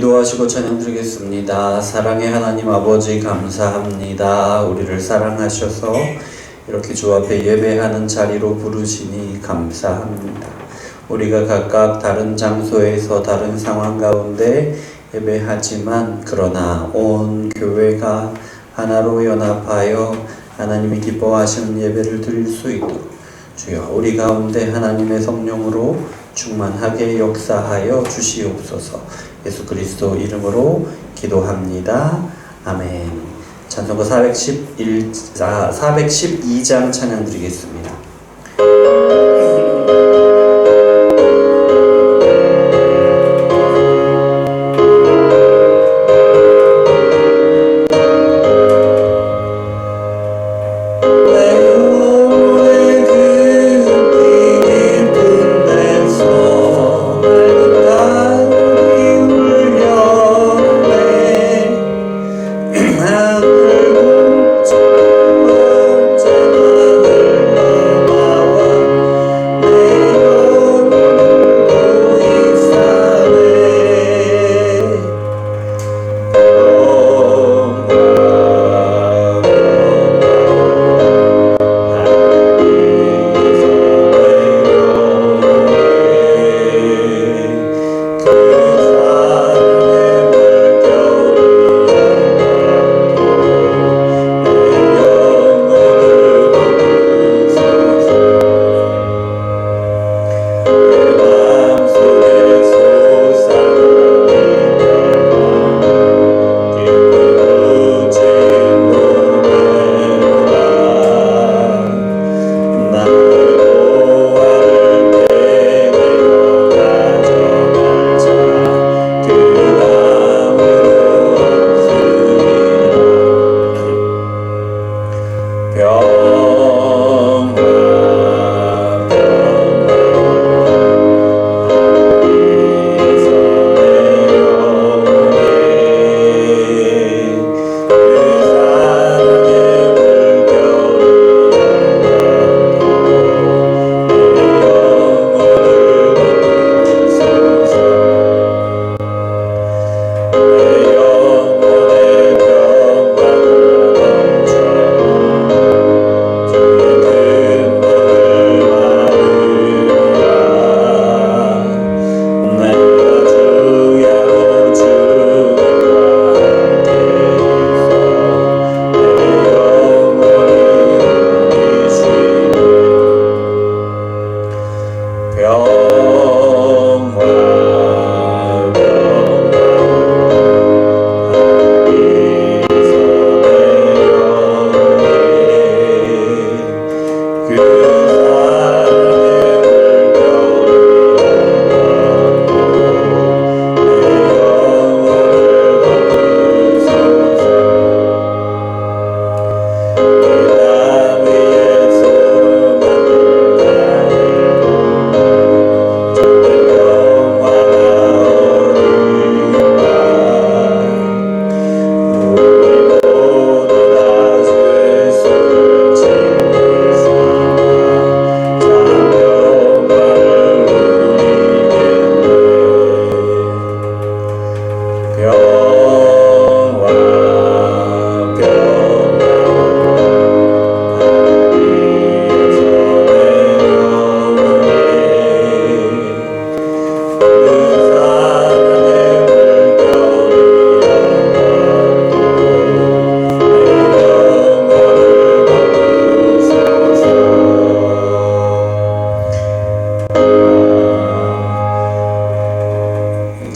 기도하시고 찬양 드리겠습니다. 사랑의 하나님 아버지 감사합니다. 우리를 사랑하셔서 이렇게 주 앞에 예배하는 자리로 부르시니 감사합니다. 우리가 각각 다른 장소에서 다른 상황 가운데 예배하지만 그러나 온 교회가 하나로 연합하여 하나님이 기뻐하시는 예배를 드릴 수 있도록 주여 우리 가운데 하나님의 성령으로 충만하게 역사하여 주시옵소서. 예수 그리스도 이름으로 기도합니다. 아멘. 찬송가 412장 찬양 드리겠습니다.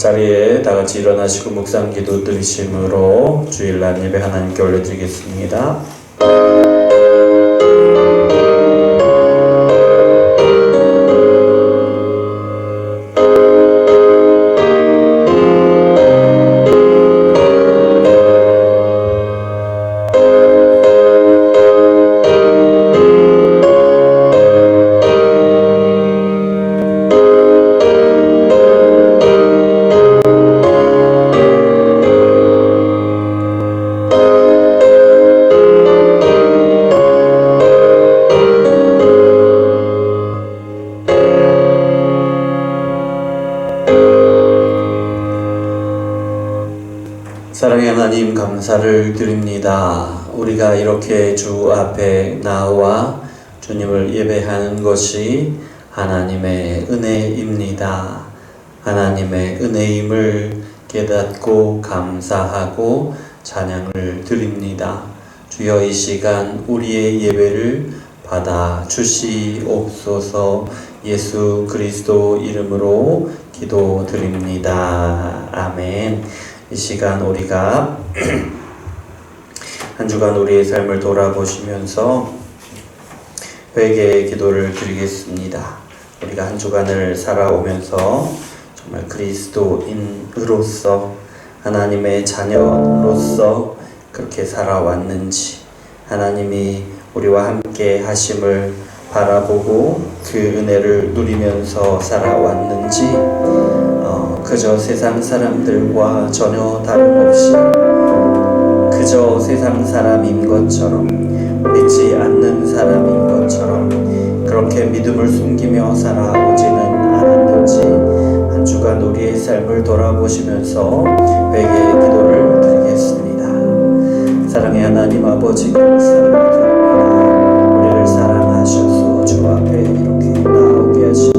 자리에 다 같이 일어나시고 묵상 기도 드리심으로 주일날 예배 하나님께 올려드리겠습니다. 사랑의 하나님, 감사를 드립니다. 우리가 이렇게 주 앞에 나와 주님을 예배하는 것이 하나님의 은혜입니다. 하나님의 은혜임을 깨닫고 감사하고 찬양을 드립니다. 주여, 이 시간 우리의 예배를 받아 주시옵소서. 예수 그리스도 이름으로 기도드립니다. 아멘. 이 시간 우리가 한 주간 우리의 삶을 돌아보시면서 회개의 기도를 드리겠습니다. 우리가 한 주간을 살아오면서 정말 그리스도인으로서, 하나님의 자녀로서 그렇게 살아왔는지, 하나님이 우리와 함께 하심을 바라보고 그 은혜를 누리면서 살아왔는지, 그저 세상 사람들과 전혀 다름없이 그저 세상 사람인 것처럼, 믿지 않는 사람인 것처럼 그렇게 믿음을 숨기며 살아오지는 않았는지, 한 주간 우리의 삶을 돌아보시면서 회개의 기도를 드리겠습니다. 사랑의 하나님 아버지, 감사를 드립니다. 우리를 사랑하셔서 주 앞에 이렇게 나오게 하시니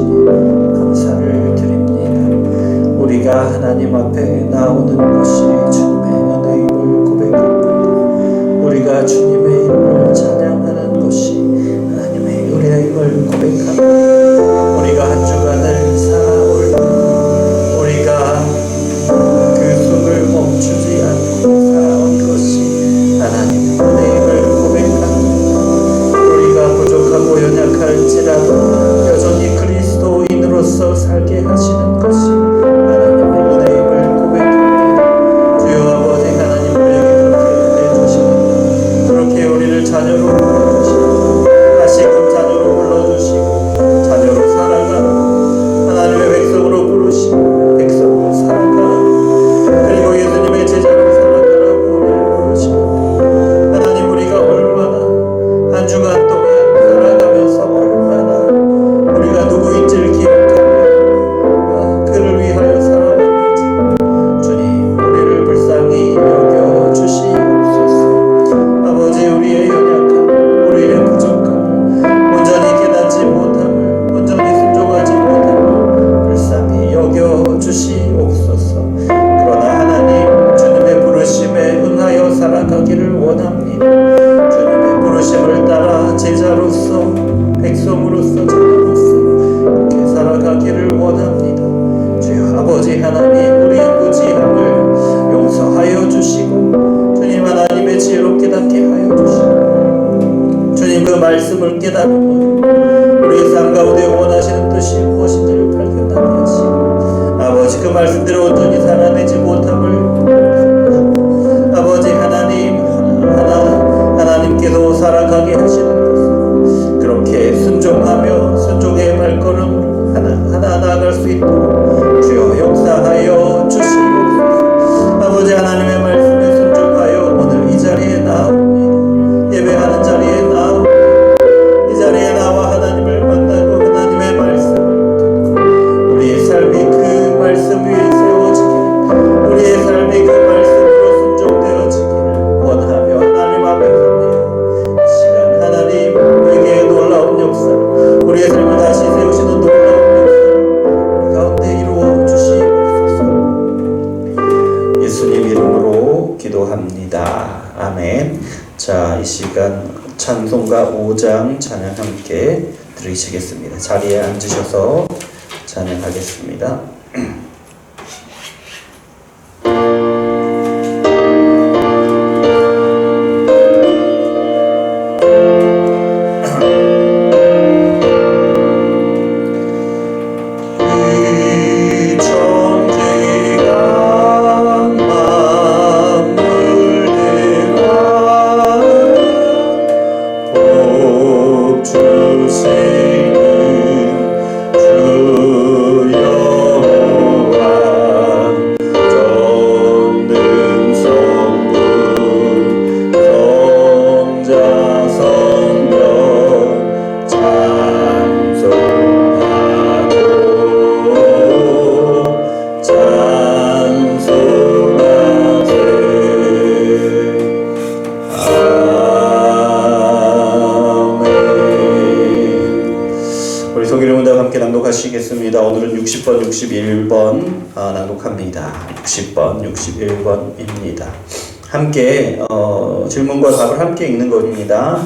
감사를 드립니다. 우리가 하나님 앞에 나오는 것이 주님의 은혜임을 고백합니다. 우리가 주님의 이름을 찬양하는 것이 하나님의 은혜임을 고백합니다. 우리가 한 주간을 살아올 때 우리가 그 숨을 멈추지 않고 살아온 것이 하나님의 은혜임을 고백합니다. 우리가 부족하고 연약할지라도 여전히 그리스도인으로서 살게 하시는 것이 하나님의 은혜임을 고백합니다. 주여 아버지 하나님, 우리에게 그렇게 은혜 주시고 그렇게 우리를 자녀로 불러주시고 다시금 자녀로 불러주시고 자녀로 살아가라, 하나님의 백성으로 부르시고 백성으로 살아가라, 그리고 예수님의 제자로 살아가라고 우리를 부르시고, 하나님 우리가 얼마나 한 주간 동안 살아가면서 얼마나 우리가 누구인지를 기억하며 그를 위하여 살아왔는지 주님, 우리를 불쌍히 여겨 주시옵소서. 아버지, 우리의 연약함, 우리의 부족함을, 온전히 깨닫지 못함을, 온전히 순종하지 못함을 불쌍히 여겨 주시옵소서. 그러나 하나님, 주님의 부르심에 응하여 살아가기를 원합니다. 주님의 부르심을 따라 제자로서, 백성으로서, 자녀로서 이렇게 살아가기를 원합니다. 주여 아버지 하나님, 우리의 무지함을 용서하여 주시고 주님, 하나님의 지혜로 깨닫게 하여 주시고 주님, 그 말씀을 깨닫고 우리의 삶 가운데 원하시는 뜻이 무엇인지를 발견하게 하시고 아버지, 그 말씀대로 온전히 살아내지 못함을 아버지 하나님, 하나님께서 살아가게 하시는 것을 그렇게 순종하며 순종의 발걸음으로 하나하나 나아갈 수 있도록 주여 역사하여 주시옵소서. 아버지 하나님의 말씀에 순종하여 오늘 이 자리에 나옵니다. 예배하는 자리에 나옵니다. 이 자리에 나와 하나님을 만나고 하나님의 말씀을 듣고 우리의 삶이 그 말씀 위에 세워지기를, 우리의 삶이 그 말씀으로 순종되어지기를 원하며 하나님 앞에 섭니다. 이 시간 하나님, 우리에게 놀라운 역사, 우리의 삶을 다시 세우시는 놀라운 역사를 우리 가운데 이루어 주시옵소서. 예수님 이름으로 기도합니다. 아멘. 자, 이 시간 찬송가 5장 찬양 함께 드리시겠습니다. 자리에 앉으셔서 찬양하겠습니다. 주시는 주여 오늘은 60번, 61번 낭독합니다. 60번, 61번입니다. 함께 질문과 답을 함께 읽는 것입니다.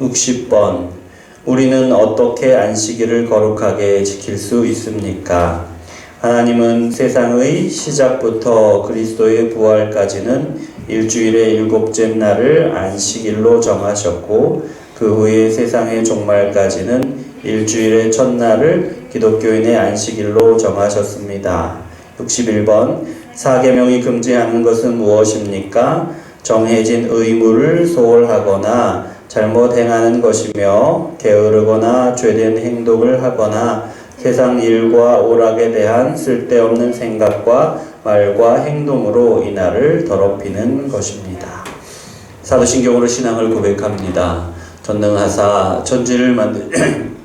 60번. 우리는 어떻게 안식일을 거룩하게 지킬 수 있습니까? 하나님은 세상의 시작부터 그리스도의 부활까지는 일주일의 일곱째 날을 안식일로 정하셨고, 그 후에 세상의 종말까지는 일주일의 첫날을 기독교인의 안식일로 정하셨습니다. 61번. 사계명이 금지하는 것은 무엇입니까? 정해진 의무를 소홀하거나 잘못 행하는 것이며, 게으르거나 죄된 행동을 하거나 세상 일과 오락에 대한 쓸데없는 생각과 말과 행동으로 이날을 더럽히는 것입니다. 사도신경으로 신앙을 고백합니다. 전능하사 천지를 만든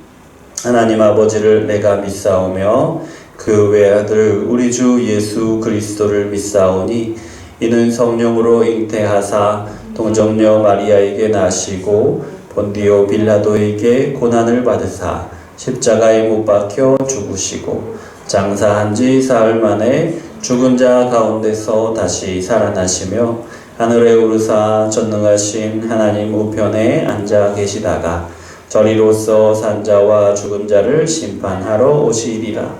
하나님 아버지를 내가 믿사오며 그 외아들 우리 주 예수 그리스도를 믿사오니, 이는 성령으로 잉태하사 동정녀 마리아에게 나시고 본디오 빌라도에게 고난을 받으사 십자가에 못 박혀 죽으시고 장사한 지 사흘 만에 죽은 자 가운데서 다시 살아나시며 하늘에 오르사 전능하신 하나님 우편에 앉아 계시다가 저리로서 산자와 죽은 자를 심판하러 오시리라.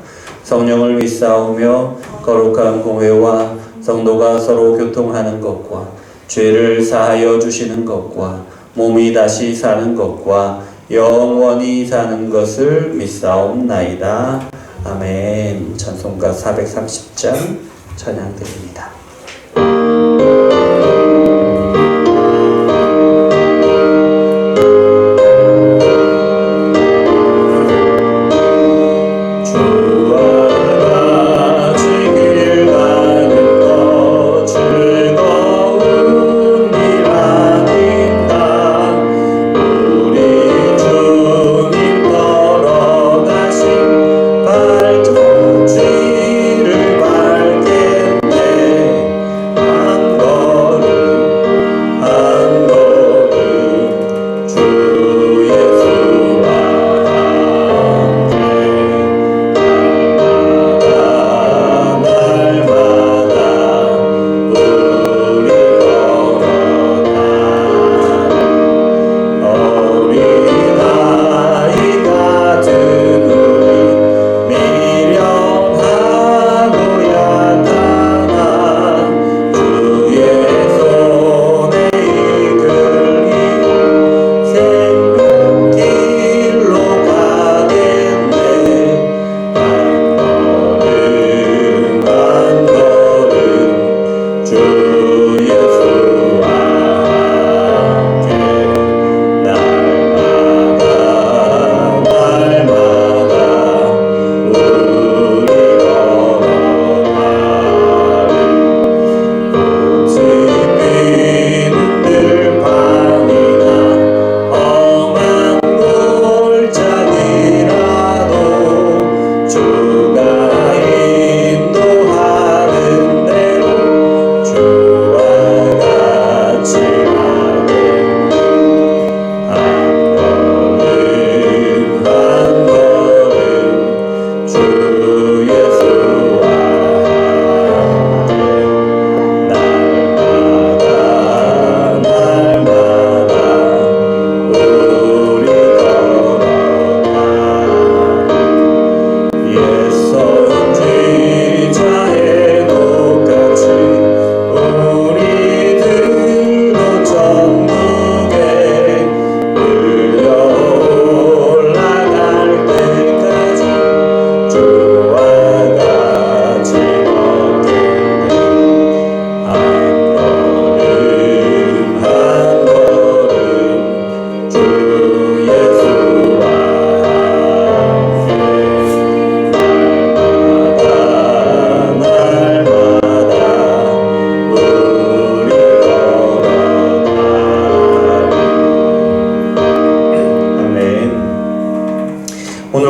성령을 믿사오며 거룩한 공회와 성도가 서로 교통하는 것과 죄를 사하여 주시는 것과 몸이 다시 사는 것과 영원히 사는 것을 믿사옵나이다. 아멘. 찬송가 430장 찬양드립니다.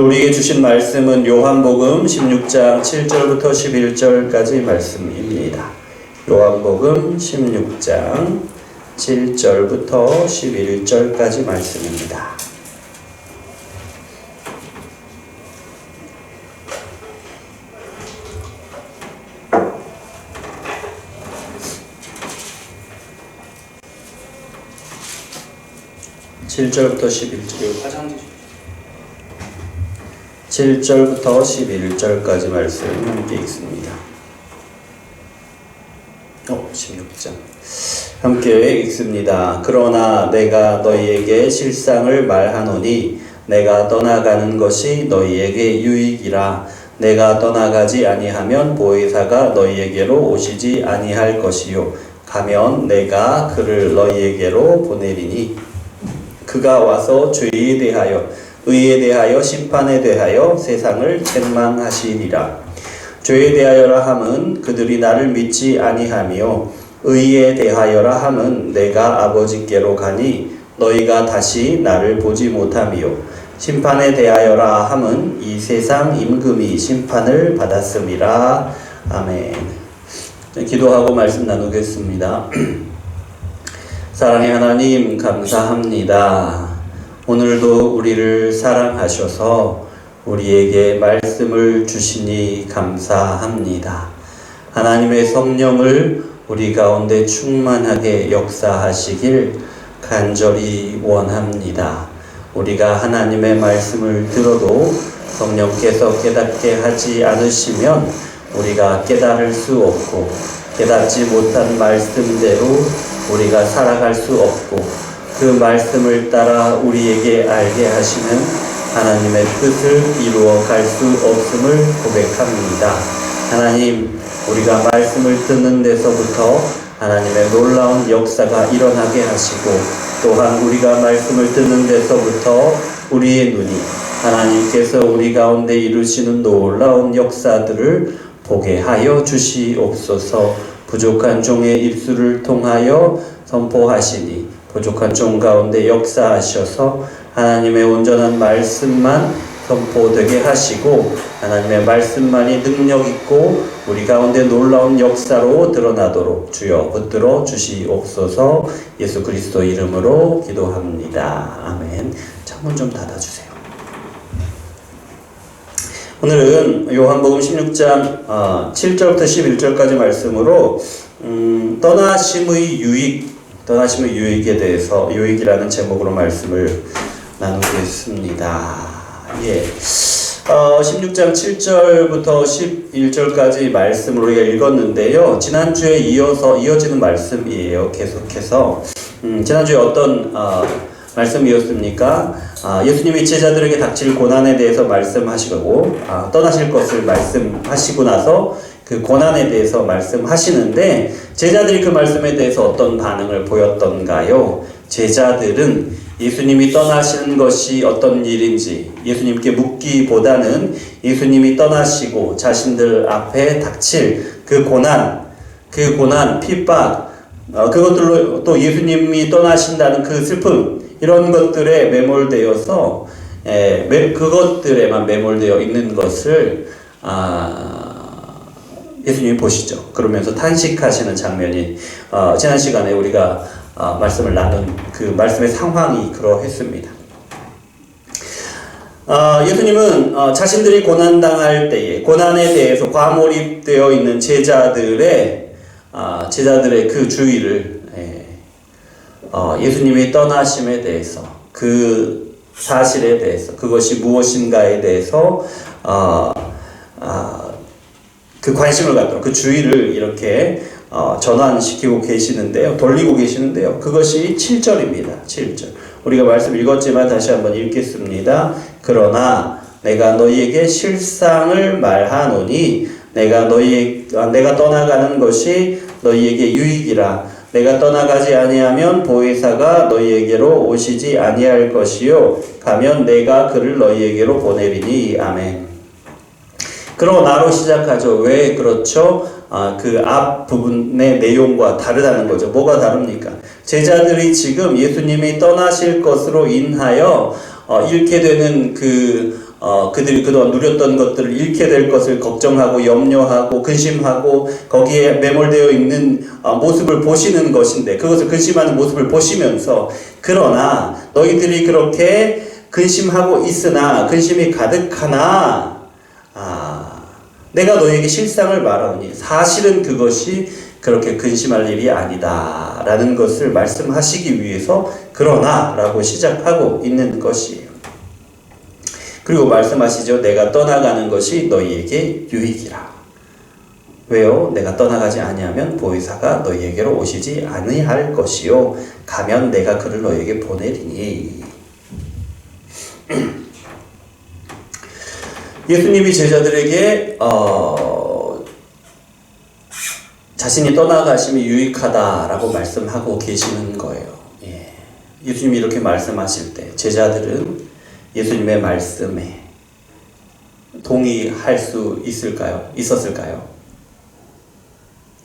우리에게 주신 말씀은 요한복음 16장 7절부터 11절까지 말씀입니다. 요한복음 16장 7절부터 11절까지 말씀입니다. 7절부터 11절 화장 7절부터 11절까지 말씀 함께 읽습니다. 16장 함께 읽습니다. 그러나 내가 너희에게 실상을 말하노니 내가 떠나가는 것이 너희에게 유익이라. 내가 떠나가지 아니하면 보혜사가 너희에게로 오시지 아니할 것이요 가면 내가 그를 너희에게로 보내리니 그가 와서 죄에 대하여 의에 대하여 심판에 대하여 세상을 책망하시리라. 죄에 대하여라 함은 그들이 나를 믿지 아니하며 의에 대하여라 함은 내가 아버지께로 가니 너희가 다시 나를 보지 못하며 심판에 대하여라 함은 이 세상 임금이 심판을 받았음이라. 아멘. 기도하고 말씀 나누겠습니다. 사랑의 하나님 감사합니다. 오늘도 우리를 사랑하셔서 우리에게 말씀을 주시니 감사합니다. 하나님의 성령을 우리 가운데 충만하게 역사하시길 간절히 원합니다. 우리가 하나님의 말씀을 들어도 성령께서 깨닫게 하지 않으시면 우리가 깨달을 수 없고 깨닫지 못한 말씀대로 우리가 살아갈 수 없고 그 말씀을 따라 우리에게 알게 하시는 하나님의 뜻을 이루어 갈 수 없음을 고백합니다. 하나님, 우리가 말씀을 듣는 데서부터 하나님의 놀라운 역사가 일어나게 하시고 또한 우리가 말씀을 듣는 데서부터 우리의 눈이 하나님께서 우리 가운데 이루시는 놀라운 역사들을 보게 하여 주시옵소서. 부족한 종의 입술을 통하여 선포하시니 부족한 종 가운데 역사하셔서 하나님의 온전한 말씀만 선포되게 하시고 하나님의 말씀만이 능력 있고 우리 가운데 놀라운 역사로 드러나도록 주여 붙들어 주시옵소서. 예수 그리스도 이름으로 기도합니다. 아멘. 창문 좀 닫아주세요. 오늘은 요한복음 16장 7절부터 11절까지 말씀으로 떠나심의 유익에 대해서 유익이라는 제목으로 말씀을 나누겠습니다. 16장 7절부터 11절까지 말씀을 우리가 읽었는데요. 지난주에 이어지는 말씀이에요. 계속해서 지난주에 어떤 말씀이었습니까? 예수님이 제자들에게 닥칠 고난에 대해서 말씀하시고 떠나실 것을 말씀하시고 나서 그 고난에 대해서 말씀하시는데 제자들이 그 말씀에 대해서 어떤 반응을 보였던가요? 제자들은 예수님이 떠나시는 것이 어떤 일인지 예수님께 묻기보다는 예수님이 떠나시고 자신들 앞에 닥칠 그 고난, 핍박, 그것들로 또 예수님이 떠나신다는 그 슬픔, 이런 것들에 매몰되어서 그것들에만 매몰되어 있는 것을 예수님이 보시죠. 그러면서 탄식하시는 장면이 지난 시간에 우리가 말씀을 나눈 그 말씀의 상황이 그러했습니다. 예수님은 자신들이 고난당할 때에 고난에 대해서 과몰입되어 있는 제자들의 그 주의를 예수님이 떠나심에 대해서 그 사실에 대해서 그것이 무엇인가에 대해서 그 관심을 갖도록 그 주의를 이렇게 전환시키고 계시는데요. 돌리고 계시는데요. 그것이 7절입니다. 7절. 우리가 말씀 읽었지만 다시 한번 읽겠습니다. 그러나 내가 너희에게 실상을 말하노니 내가 떠나가는 것이 너희에게 유익이라. 내가 떠나가지 아니하면 보혜사가 너희에게로 오시지 아니할 것이요 가면 내가 그를 너희에게로 보내리니. 아멘. 그러나로 시작하죠. 왜 그렇죠? 그 앞 부분의 내용과 다르다는 거죠. 뭐가 다릅니까? 제자들이 지금 예수님이 떠나실 것으로 인하여 잃게 되는 그들이 그동안 누렸던 것들을 잃게 될 것을 걱정하고 염려하고 근심하고 거기에 매몰되어 있는 모습을 보시는 것인데 그것을 근심하는 모습을 보시면서 그러나 너희들이 그렇게 근심하고 있으나 근심이 가득하나 내가 너희에게 실상을 말하오니 사실은 그것이 그렇게 근심할 일이 아니다 라는 것을 말씀하시기 위해서 그러나 라고 시작하고 있는 것이에요. 그리고 말씀하시죠. 내가 떠나가는 것이 너희에게 유익이라. 왜요? 내가 떠나가지 아니하면 보혜사가 너희에게로 오시지 아니할 것이요 가면 내가 그를 너희에게 보내리니. 예수님이 제자들에게 자신이 떠나가심이 유익하다라고 말씀하고 계시는 거예요. 예. 예수님이 이렇게 말씀하실 때 제자들은 예수님의 말씀에 동의할 수 있었을까요?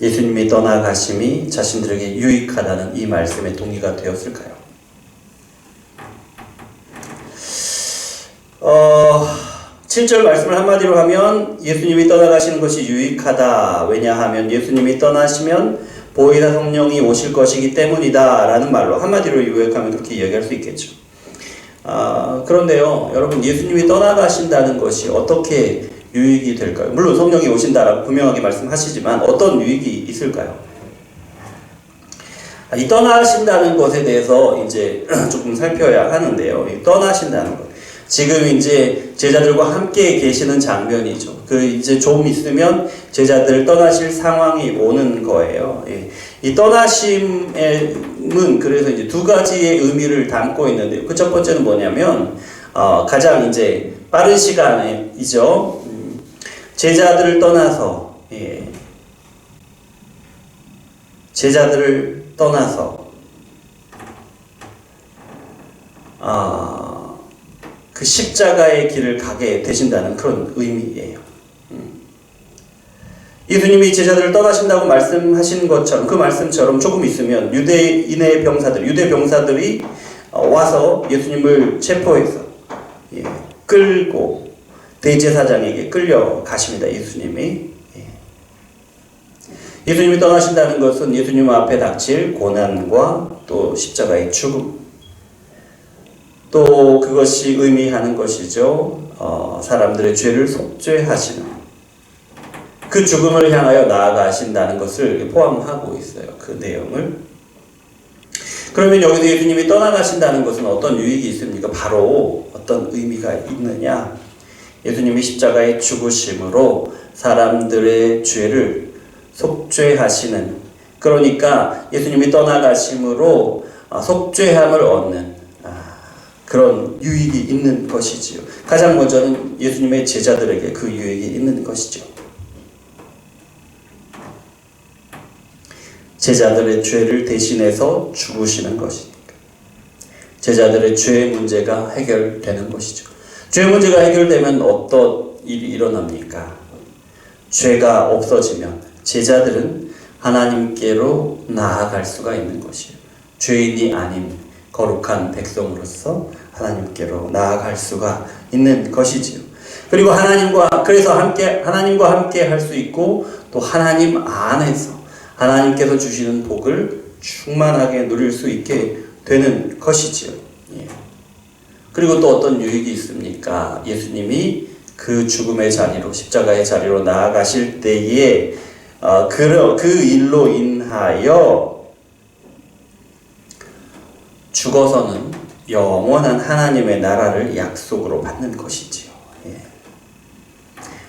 예수님이 떠나가심이 자신들에게 유익하다는 이 말씀에 동의가 되었을까요? 7절 말씀을 한마디로 하면 예수님이 떠나가시는 것이 유익하다. 왜냐하면 예수님이 떠나시면 보혜사 성령이 오실 것이기 때문이다 라는 말로 한마디로 요약하면 그렇게 이야기할 수 있겠죠. 그런데요 여러분, 예수님이 떠나가신다는 것이 어떻게 유익이 될까요? 물론 성령이 오신다라고 분명하게 말씀하시지만 어떤 유익이 있을까요? 이 떠나신다는 것에 대해서 이제 조금 살펴야 하는데요. 이 떠나신다는 것. 지금 이제 제자들과 함께 계시는 장면이죠. 이제 좀 있으면 제자들 떠나실 상황이 오는 거예요. 예. 이 떠나심은 그래서 이제 두 가지의 의미를 담고 있는데요. 그 첫 번째는 뭐냐면, 가장 이제 빠른 시간이죠. 제자들을 떠나서, 예. 제자들을 떠나서, 그 십자가의 길을 가게 되신다는 그런 의미예요. 예수님이 제자들을 떠나신다고 말씀하신 것처럼, 그 말씀처럼 조금 있으면 유대 병사들이 와서 예수님을 체포해서 끌고 대제사장에게 끌려가십니다. 예수님이 떠나신다는 것은 예수님 앞에 닥칠 고난과 또 십자가의 죽음, 또 그것이 의미하는 것이죠. 사람들의 죄를 속죄하시는 그 죽음을 향하여 나아가신다는 것을 포함하고 있어요. 그 내용을. 그러면 여기서 예수님이 떠나가신다는 것은 어떤 유익이 있습니까? 바로 어떤 의미가 있느냐? 예수님이 십자가의 죽으심으로 사람들의 죄를 속죄하시는, 그러니까 예수님이 떠나가심으로 속죄함을 얻는 그런 유익이 있는 것이지요. 가장 먼저는 예수님의 제자들에게 그 유익이 있는 것이죠. 제자들의 죄를 대신해서 죽으시는 것이니까 제자들의 죄의 문제가 해결되는 것이죠. 죄 문제가 해결되면 어떤 일이 일어납니까? 죄가 없어지면 제자들은 하나님께로 나아갈 수가 있는 것이에요. 죄인이 아닌 거룩한 백성으로서 하나님께로 나아갈 수가 있는 것이지요. 그리고 그래서 하나님과 함께 할 수 있고, 또 하나님 안에서 하나님께서 주시는 복을 충만하게 누릴 수 있게 되는 것이지요. 예. 그리고 또 어떤 유익이 있습니까? 예수님이 그 죽음의 자리로, 십자가의 자리로 나아가실 때에 그 일로 인하여 죽어서는 영원한 하나님의 나라를 약속으로 받는 것이지요. 예.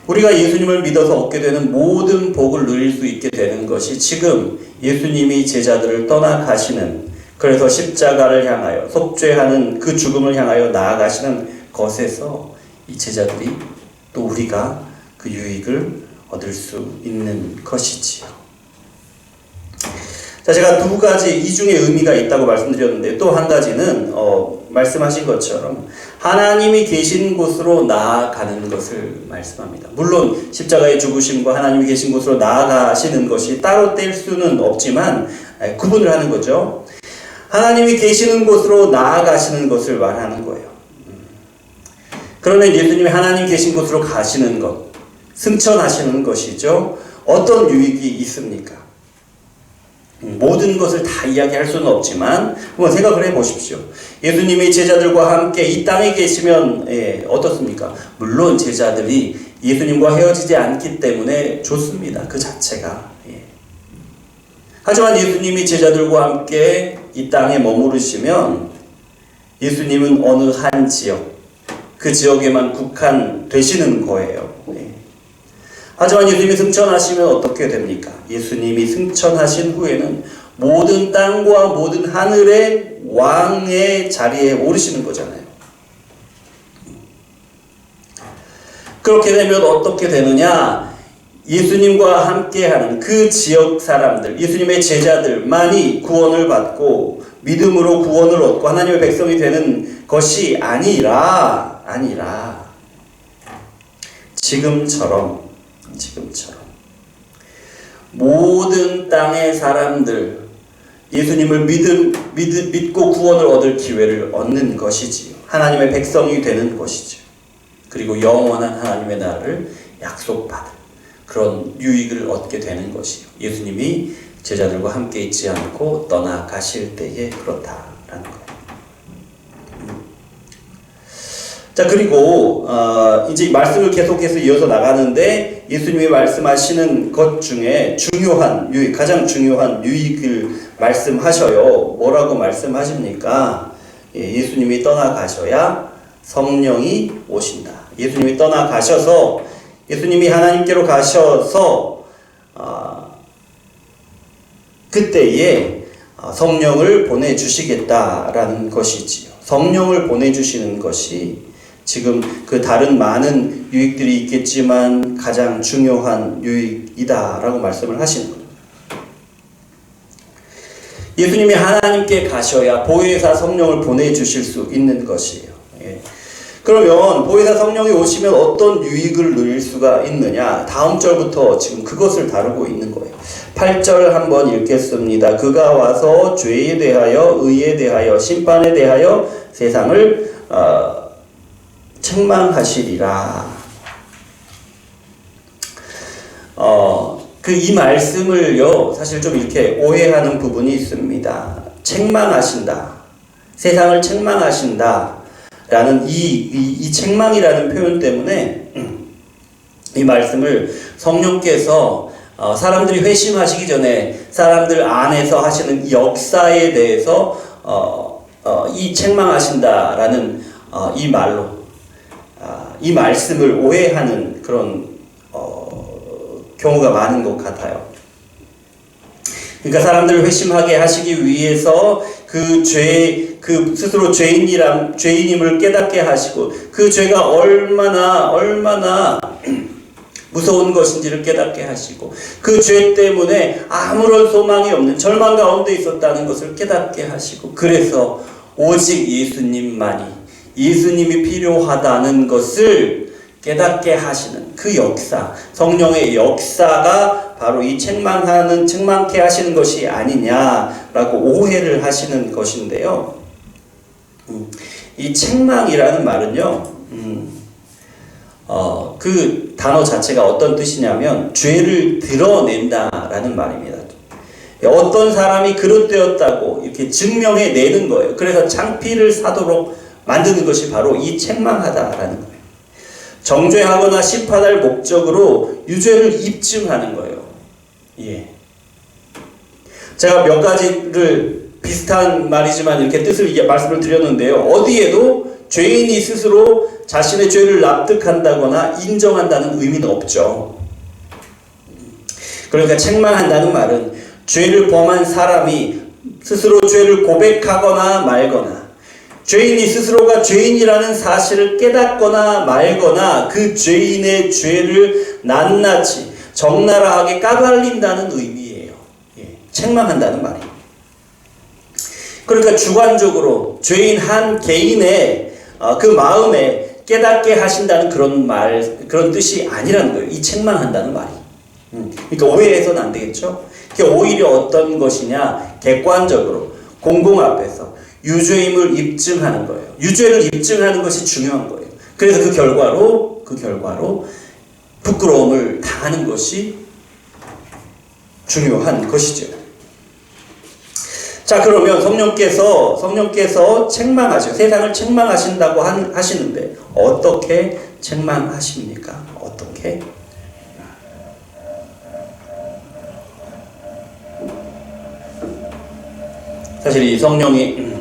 우리가 예수님을 믿어서 얻게 되는 모든 복을 누릴 수 있게 되는 것이 지금 예수님이 제자들을 떠나가시는, 그래서 십자가를 향하여 속죄하는 그 죽음을 향하여 나아가시는 것에서 이 제자들이, 또 우리가 그 유익을 얻을 수 있는 것이지요. 자, 제가 두 가지 이중의 의미가 있다고 말씀드렸는데, 또 한 가지는 말씀하신 것처럼 하나님이 계신 곳으로 나아가는 것을 말씀합니다. 물론 십자가의 죽으심과 하나님이 계신 곳으로 나아가시는 것이 따로 뗄 수는 없지만 구분을 하는 거죠. 하나님이 계시는 곳으로 나아가시는 것을 말하는 거예요. 그러면 예수님이 하나님 계신 곳으로 가시는 것, 승천하시는 것이죠. 어떤 유익이 있습니까? 모든 것을 다 이야기할 수는 없지만 한번 생각을 해보십시오. 예수님이 제자들과 함께 이 땅에 계시면 어떻습니까? 물론 제자들이 예수님과 헤어지지 않기 때문에 좋습니다. 그 자체가. 하지만 예수님이 제자들과 함께 이 땅에 머무르시면 예수님은 어느 한 지역, 그 지역에만 국한되시는 거예요. 네. 하지만 예수님이 승천하시면 어떻게 됩니까? 예수님이 승천하신 후에는 모든 땅과 모든 하늘의 왕의 자리에 오르시는 거잖아요. 그렇게 되면 어떻게 되느냐? 예수님과 함께하는 그 지역 사람들, 예수님의 제자들만이 구원을 받고 믿음으로 구원을 얻고 하나님의 백성이 되는 것이 아니라 지금처럼 모든 땅의 사람들 예수님을 믿고 구원을 얻을 기회를 얻는 것이지요. 하나님의 백성이 되는 것이죠. 그리고 영원한 하나님의 나라를 약속받은 그런 유익을 얻게 되는 것이요. 예수님이 제자들과 함께 있지 않고 떠나가실 때에 그렇다라는 거예요. 자, 그리고 이제 말씀을 계속해서 이어서 나가는데 예수님이 말씀하시는 것 중에 중요한 유익, 가장 중요한 유익을 말씀하셔요. 뭐라고 말씀하십니까? 예수님이 떠나가셔야 성령이 오신다. 예수님이 떠나가셔서 예수님이 하나님께로 가셔서 그때에 성령을 보내주시겠다라는 것이지요. 성령을 보내주시는 것이 지금 그 다른 많은 유익들이 있겠지만 가장 중요한 유익이다라고 말씀을 하시는 거예요. 예수님이 하나님께 가셔야 보혜사 성령을 보내주실 수 있는 것이에요. 예. 그러면 보혜사 성령이 오시면 어떤 유익을 누릴 수가 있느냐? 다음 절부터 지금 그것을 다루고 있는 거예요. 8절 한번 읽겠습니다. 그가 와서 죄에 대하여 의에 대하여 심판에 대하여 세상을 책망하시리라. 이 말씀을요, 사실 좀 이렇게 오해하는 부분이 있습니다. 책망하신다. 세상을 책망하신다. 라는 이 책망이라는 표현 때문에 이 말씀을 성령께서 사람들이 회심하시기 전에 사람들 안에서 하시는 역사에 대해서 이 책망하신다라는 이 말로 이 말씀을 오해하는 그런 경우가 많은 것 같아요. 그러니까 사람들을 회심하게 하시기 위해서 그 스스로 죄인임을 깨닫게 하시고 그 죄가 얼마나 무서운 것인지를 깨닫게 하시고 그 죄 때문에 아무런 소망이 없는 절망 가운데 있었다는 것을 깨닫게 하시고 그래서 오직 예수님이 필요하다는 것을 깨닫게 하시는 그 역사, 성령의 역사가 바로 이 책망케 하시는 것이 아니냐라고 오해를 하시는 것인데요. 이 책망이라는 말은요, 그 단어 자체가 어떤 뜻이냐면 죄를 드러낸다라는 말입니다. 어떤 사람이 그릇되었다고 이렇게 증명해 내는 거예요. 그래서 창피를 사도록 만드는 것이 바로 이 책망하다라는 거예요. 정죄하거나 심판할 목적으로 유죄를 입증하는 거예요. 예. 제가 몇 가지를 비슷한 말이지만 이렇게 말씀을 드렸는데요. 어디에도 죄인이 스스로 자신의 죄를 납득한다거나 인정한다는 의미는 없죠. 그러니까 책망한다는 말은 죄를 범한 사람이 스스로 죄를 고백하거나 말거나 죄인이 스스로가 죄인이라는 사실을 깨닫거나 말거나 그 죄인의 죄를 낱낱이 적나라하게 까발린다는 의미예요. 예, 책망한다는 말이에요. 그러니까 주관적으로 죄인 한 개인의 그 마음에 깨닫게 하신다는 그런 뜻이 아니라는 거예요. 이 책망한다는 말이. 그러니까 오해해서는 안 되겠죠. 오히려 어떤 것이냐? 객관적으로 공공 앞에서 유죄임을 입증하는 거예요. 유죄를 입증하는 것이 중요한 거예요. 그래서 그 결과로 부끄러움을 당하는 것이 중요한 것이죠. 자, 그러면 성령께서 책망하죠. 세상을 책망하신다고 하시는데 어떻게 책망하십니까? 어떻게? 사실 이 성령이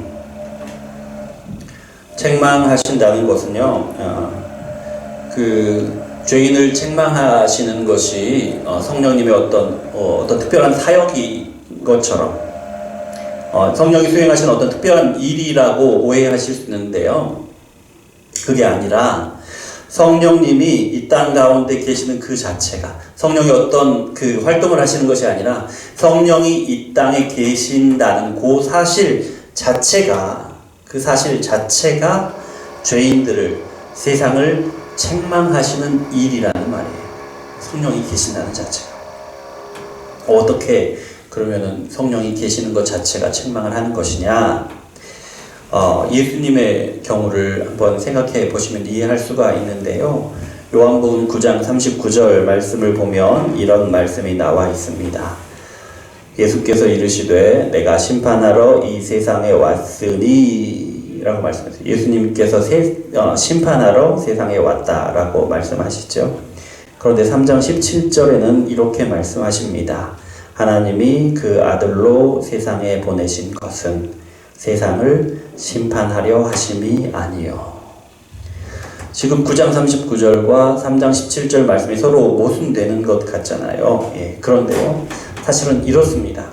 책망하신다는 것은요, 그 죄인을 책망하시는 것이 성령님의 어떤 특별한 사역인 것처럼 성령이 수행하시는 어떤 특별한 일이라고 오해하실 수 있는데요. 그게 아니라 성령님이 이 땅 가운데 계시는 그 자체가, 성령이 어떤 그 활동을 하시는 것이 아니라 성령이 이 땅에 계신다는 그 사실 자체가, 그 사실 자체가 죄인들을, 세상을 책망하시는 일이라는 말이에요. 성령이 계신다는 자체가. 어떻게 그러면은 성령이 계시는 것 자체가 책망을 하는 것이냐? 예수님의 경우를 한번 생각해 보시면 이해할 수가 있는데요. 요한복음 9장 39절 말씀을 보면 이런 말씀이 나와 있습니다. 예수께서 이르시되 내가 심판하러 이 세상에 왔으니 라고 말씀하세요. 예수님께서 심판하러 세상에 왔다라고 말씀하시죠. 그런데 3장 17절에는 이렇게 말씀하십니다. 하나님이 그 아들로 세상에 보내신 것은 세상을 심판하려 하심이 아니요. 지금 9장 39절과 3장 17절 말씀이 서로 모순되는 것 같잖아요. 그런데요, 사실은 이렇습니다.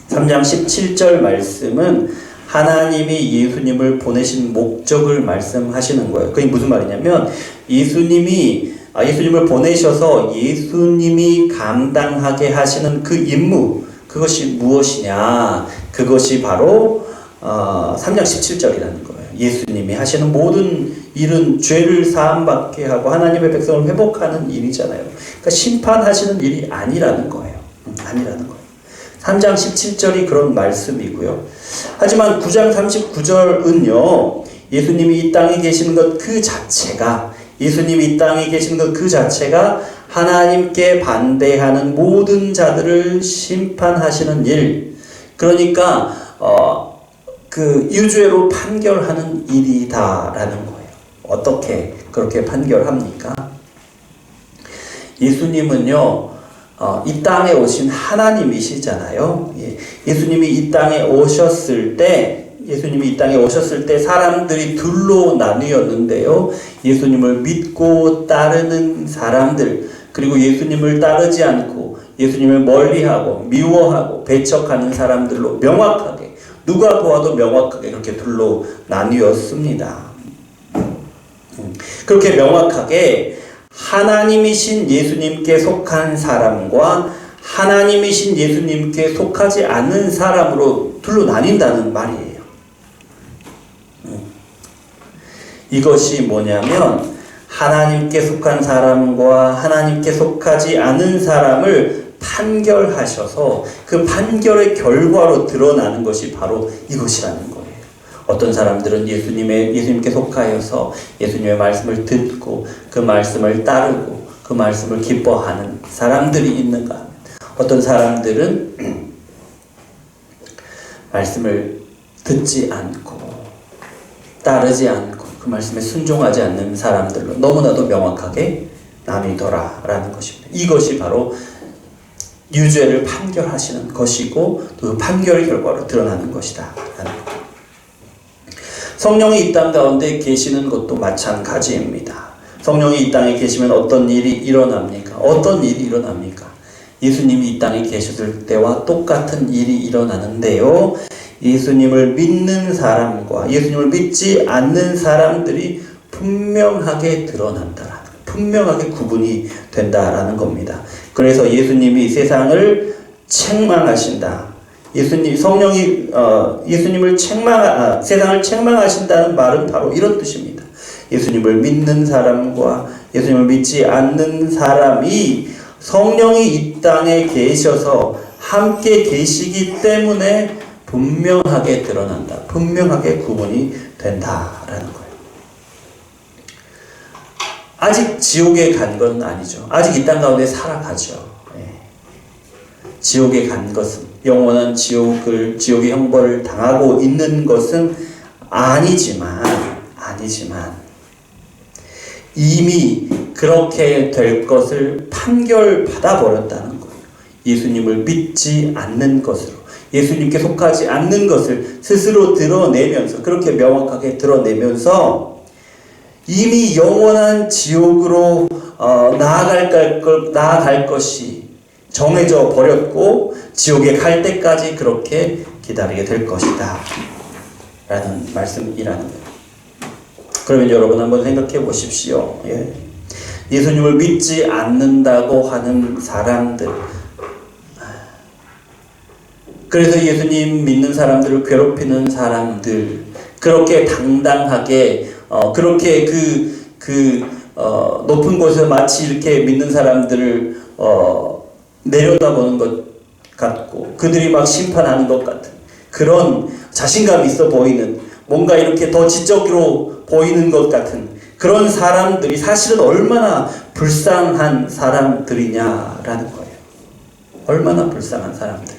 3장 17절 말씀은 하나님이 예수님을 보내신 목적을 말씀하시는 거예요. 그게 무슨 말이냐면 예수님을 보내셔서 예수님이 감당하게 하시는 그 임무, 그것이 무엇이냐? 그것이 바로 3장 17절이라는 거예요. 예수님이 하시는 모든 일은 죄를 사함받게 하고 하나님의 백성을 회복하는 일이잖아요. 그러니까 심판하시는 일이 아니라는 거예요. 아니라는 거예요. 3장 17절이 그런 말씀이고요. 하지만 9장 39절은요, 예수님이 이 땅에 계시는 것 그 자체가, 예수님이 이 땅에 계시는 것 그 자체가 하나님께 반대하는 모든 자들을 심판하시는 일, 그러니까 그 유죄로 판결하는 일이다라는 거예요. 어떻게 그렇게 판결합니까? 예수님은요, 이 땅에 오신 하나님이시잖아요. 예수님이 이 땅에 오셨을 때 사람들이 둘로 나뉘었는데요. 예수님을 믿고 따르는 사람들, 그리고 예수님을 따르지 않고 예수님을 멀리하고 미워하고 배척하는 사람들로 명확하게, 누가 보아도 명확하게 그렇게 둘로 나뉘었습니다. 그렇게 명확하게 하나님이신 예수님께 속한 사람과 하나님이신 예수님께 속하지 않는 사람으로 둘로 나뉜다는 말이에요. 이것이 뭐냐면 하나님께 속한 사람과 하나님께 속하지 않은 사람을 판결하셔서 그 판결의 결과로 드러나는 것이 바로 이것이라는 거예요. 어떤 사람들은 예수님께 속하여서 예수님의 말씀을 듣고 그 말씀을 따르고 그 말씀을 기뻐하는 사람들이 있는가 하면, 어떤 사람들은 말씀을 듣지 않고 따르지 않고 그 말씀에 순종하지 않는 사람들로 너무나도 명확하게 나뉘더라라는 것입니다. 이것이 바로 유죄를 판결하시는 것이고 또 그 판결의 결과로 드러나는 것이다 라는 것. 성령이 이 땅 가운데 계시는 것도 마찬가지입니다. 성령이 이 땅에 계시면 어떤 일이 일어납니까? 어떤 일이 일어납니까? 예수님이 이 땅에 계셨을 때와 똑같은 일이 일어나는데요. 예수님을 믿는 사람과 예수님을 믿지 않는 사람들이 분명하게 드러난다라는, 분명하게 구분이 된다라는 겁니다. 그래서 예수님이 세상을 책망하신다. 성령이 세상을 책망하신다는 말은 바로 이런 뜻입니다. 예수님을 믿는 사람과 예수님을 믿지 않는 사람이 성령이 이 땅에 계셔서 함께 계시기 때문에 분명하게 드러난다. 분명하게 구분이 된다라는 거예요. 아직 지옥에 간 건 아니죠. 아직 이 땅 가운데 살아가죠. 지옥에 간 것은, 영원한 지옥의 형벌을 당하고 있는 것은 아니지만 이미 그렇게 될 것을 판결받아 버렸다는 거예요. 예수님을 믿지 않는 것으로, 예수님께 속하지 않는 것을 스스로 드러내면서, 그렇게 명확하게 드러내면서 이미 영원한 지옥으로 나아갈 것이 정해져 버렸고 지옥에 갈 때까지 그렇게 기다리게 될 것이다 라는 말씀이라는 거예요. 그러면 여러분 한번 생각해 보십시오. 예수님을 믿지 않는다고 하는 사람들, 그래서 예수님 믿는 사람들을 괴롭히는 사람들, 그렇게 당당하게 그렇게 높은 곳에서 마치 이렇게 믿는 사람들을 내려다보는 것 같고 그들이 막 심판하는 것 같은 그런 자신감 있어 보이는, 뭔가 이렇게 더 지적으로 보이는 것 같은 그런 사람들이 사실은 얼마나 불쌍한 사람들이냐라는 거예요. 얼마나 불쌍한 사람들.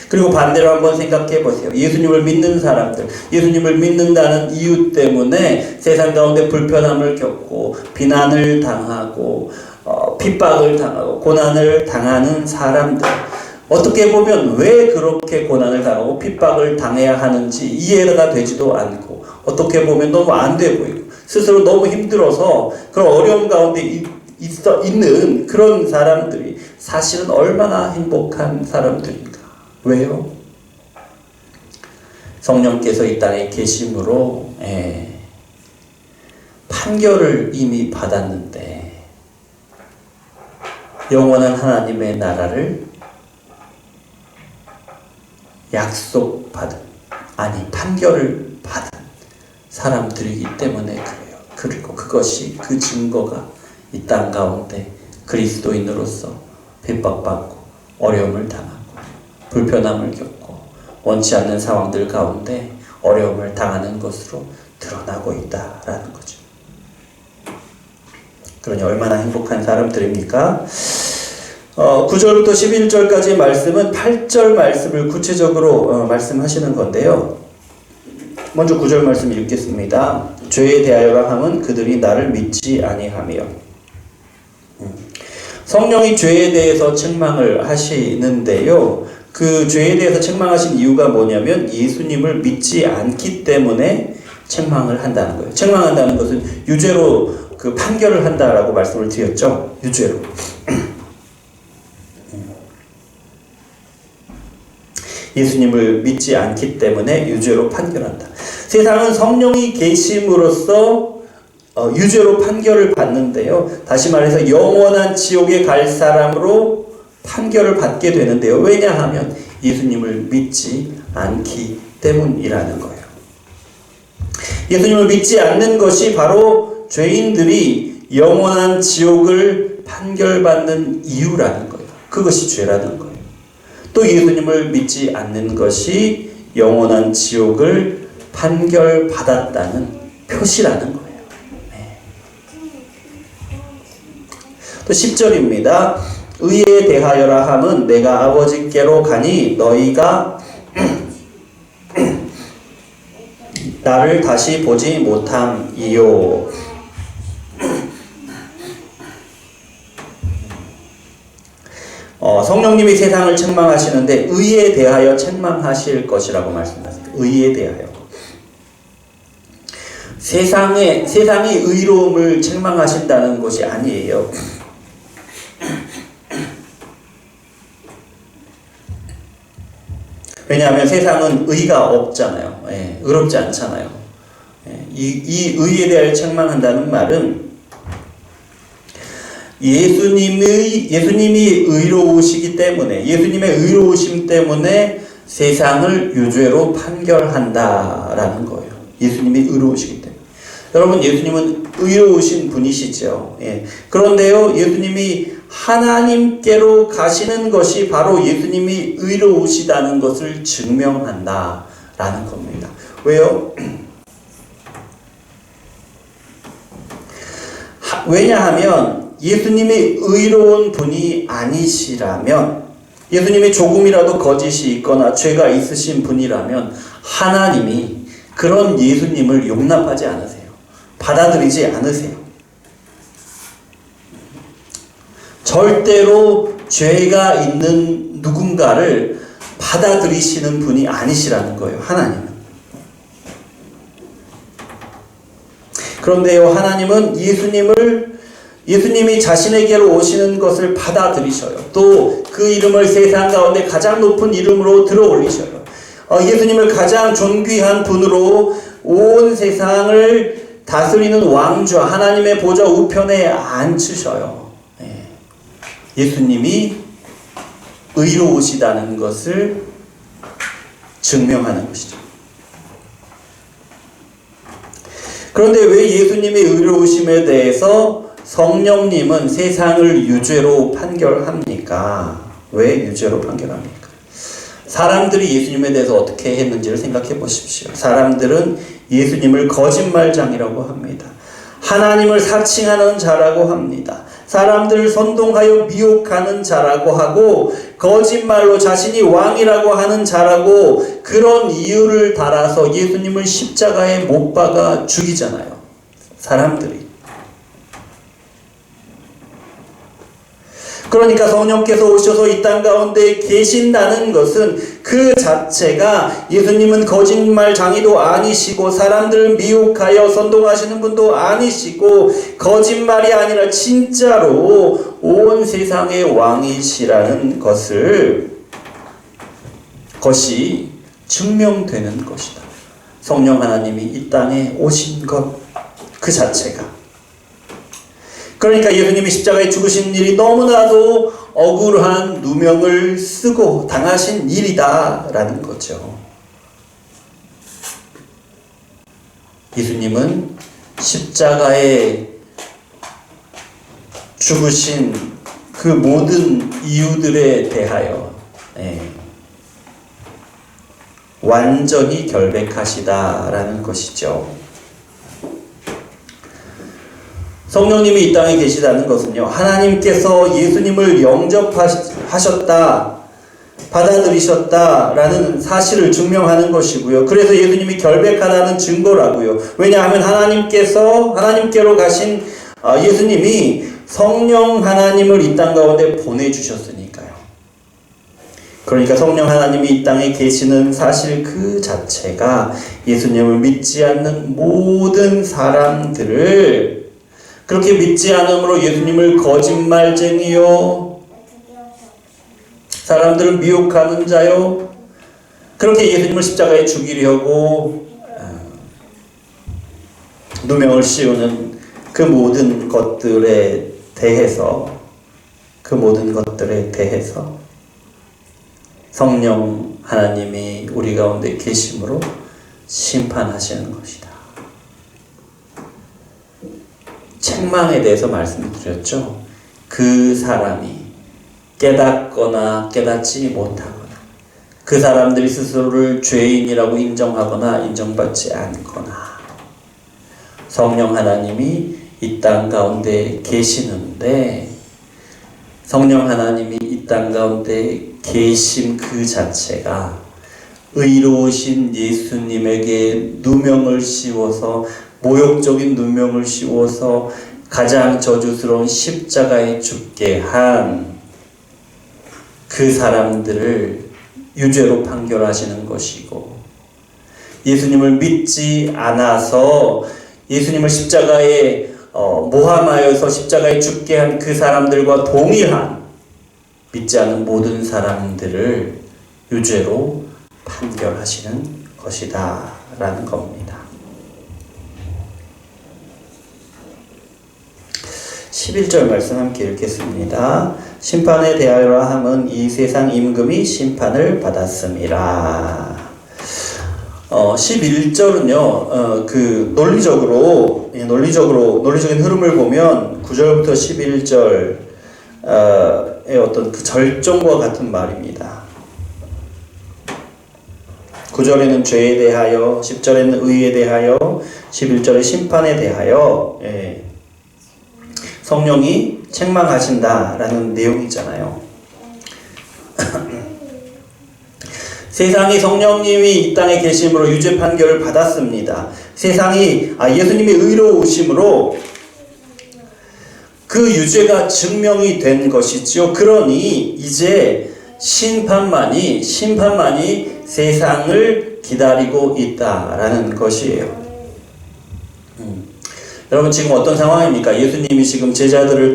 그리고 반대로 한번 생각해 보세요. 예수님을 믿는 사람들, 예수님을 믿는다는 이유 때문에 세상 가운데 불편함을 겪고 비난을 당하고 핍박을 당하고 고난을 당하는 사람들, 어떻게 보면 왜 그렇게 고난을 당하고 핍박을 당해야 하는지 이해가 되지도 않고, 어떻게 보면 너무 안 돼 보이고 스스로 너무 힘들어서 그런 어려움 가운데 있는 그런 사람들이 사실은 얼마나 행복한 사람들인가. 왜요? 성령께서 이 땅에 계심으로 판결을 이미 받았는데 영원한 하나님의 나라를 약속받은, 아니 판결을 받은 사람들이기 때문에 그래요. 그리고 그것이, 그 증거가 이 땅 가운데 그리스도인으로서 핍박받고 어려움을 당하고 불편함을 겪고 원치 않는 상황들 가운데 어려움을 당하는 것으로 드러나고 있다라는 거죠. 그러니 얼마나 행복한 사람들입니까? 9절부터 11절까지의 말씀은 8절 말씀을 구체적으로 말씀하시는 건데요. 먼저 9절 말씀 읽겠습니다. 죄에 대하여라 함은 그들이 나를 믿지 아니하며. 성령이 죄에 대해서 책망을 하시는데요. 그 죄에 대해서 책망하신 이유가 뭐냐면 예수님을 믿지 않기 때문에 책망을 한다는 거예요. 책망한다는 것은 유죄로 그 판결을 한다라고 말씀을 드렸죠. 유죄로. 예수님을 믿지 않기 때문에 유죄로 판결한다. 세상은 성령이 계심으로써 유죄로 판결을 받는데요. 다시 말해서 영원한 지옥에 갈 사람으로 판결을 받게 되는데요. 왜냐하면 예수님을 믿지 않기 때문이라는 거예요. 예수님을 믿지 않는 것이 바로 죄인들이 영원한 지옥을 판결받는 이유라는 거예요. 그것이 죄라는 거예요. 또 예수님을 믿지 않는 것이 영원한 지옥을 판결받았다는 표시라는 거예요. 또 10절입니다. 의에 대하여라 함은 내가 아버지께로 가니 너희가 나를 다시 보지 못함이요. 성령님이 세상을 책망하시는데 의에 대하여 책망하실 것이라고 말씀하셨습니다. 의에 대하여. 세상의 의로움을 책망하신다는 것이 아니에요. 왜냐하면 세상은 의가 없잖아요. 의롭지 않잖아요. 이 의에 대하여 책망한다는 말은 예수님이 의로우시기 때문에, 예수님의 의로우심 때문에 세상을 유죄로 판결한다라는 거예요. 예수님이 의로우시기 때문에. 여러분, 예수님은 의로우신 분이시죠. 그런데요, 예수님이 하나님께로 가시는 것이 바로 예수님이 의로우시다는 것을 증명한다라는 겁니다. 왜요? 왜냐하면 예수님이 의로운 분이 아니시라면, 예수님이 조금이라도 거짓이 있거나 죄가 있으신 분이라면 하나님이 그런 예수님을 용납하지 않으세요. 받아들이지 않으세요. 절대로 죄가 있는 누군가를 받아들이시는 분이 아니시라는 거예요, 하나님은. 그런데요, 하나님은 예수님이 자신에게로 오시는 것을 받아들이셔요. 또 그 이름을 세상 가운데 가장 높은 이름으로 들어 올리셔요. 예수님을 가장 존귀한 분으로 온 세상을 다스리는 왕좌, 하나님의 보좌 우편에 앉히셔요. 예수님이 의로우시다는 것을 증명하는 것이죠. 그런데 왜 예수님의 의로우심에 대해서 성령님은 세상을 유죄로 판결합니까? 왜 유죄로 판결합니까? 사람들이 예수님에 대해서 어떻게 했는지를 생각해 보십시오. 사람들은 예수님을 거짓말장이라고 합니다. 하나님을 사칭하는 자라고 합니다. 사람들을 선동하여 미혹하는 자라고 하고, 거짓말로 자신이 왕이라고 하는 자라고, 그런 이유를 달아서 예수님을 십자가에 못 박아 죽이잖아요, 사람들이. 그러니까 성령께서 오셔서 이 땅 가운데 계신다는 것은 그 자체가 예수님은 거짓말장이도 아니시고 사람들을 미혹하여 선동하시는 분도 아니시고 거짓말이 아니라 진짜로 온 세상의 왕이시라는 것이 증명되는 것이다. 성령 하나님이 이 땅에 오신 것 그 자체가. 그러니까 예수님이 십자가에 죽으신 일이 너무나도 억울한 누명을 쓰고 당하신 일이다라는 거죠. 예수님은 십자가에 죽으신 그 모든 이유들에 대하여 완전히 결백하시다라는 것이죠. 성령님이 이 땅에 계시다는 것은요, 하나님께서 예수님을 영접하셨다, 받아들이셨다라는 사실을 증명하는 것이고요. 그래서 예수님이 결백하다는 증거라고요. 왜냐하면 하나님께로 가신 예수님이 성령 하나님을 이 땅 가운데 보내주셨으니까요. 그러니까 성령 하나님이 이 땅에 계시는 사실 그 자체가 예수님을 믿지 않는 모든 사람들을, 그렇게 믿지 않음으로 예수님을 거짓말쟁이요, 사람들을 미혹하는 자요, 그렇게 예수님을 십자가에 죽이려고 누명을 씌우는 그 모든 것들에 대해서 성령 하나님이 우리 가운데 계심으로 심판하시는 것이다. 책망에 대해서 말씀드렸죠. 그 사람이 깨닫거나 깨닫지 못하거나, 그 사람들이 스스로를 죄인이라고 인정하거나 인정받지 않거나, 성령 하나님이 이 땅 가운데 계시는데, 성령 하나님이 이 땅 가운데 계심 그 자체가 의로우신 예수님에게 누명을 씌워서, 모욕적인 누명을 씌워서 가장 저주스러운 십자가에 죽게 한 그 사람들을 유죄로 판결하시는 것이고, 예수님을 믿지 않아서 예수님을 십자가에 모함하여서 십자가에 죽게 한 그 사람들과 동일한 믿지 않은 모든 사람들을 유죄로 판결하시는 것이다 라는 겁니다. 11절 말씀 함께 읽겠습니다. 심판에 대하여라 함은 이 세상 임금이 심판을 받았음이라. 11절은요, 그 논리적인 흐름을 보면 9절부터 11절의 어떤 그 절정과 같은 말입니다. 9절에는 죄에 대하여, 10절에는 의에 대하여, 11절에 심판에 대하여 성령이 책망하신다라는 내용이잖아요. 세상이 성령님이 이 땅에 계심으로 유죄 판결을 받았습니다. 세상이 예수님의 의로우심으로 그 유죄가 증명이 된 것이지요. 그러니 이제 심판만이 세상을 기다리고 있다라는 것이에요. 여러분 지금 어떤 상황입니까? 예수님이 지금 제자들을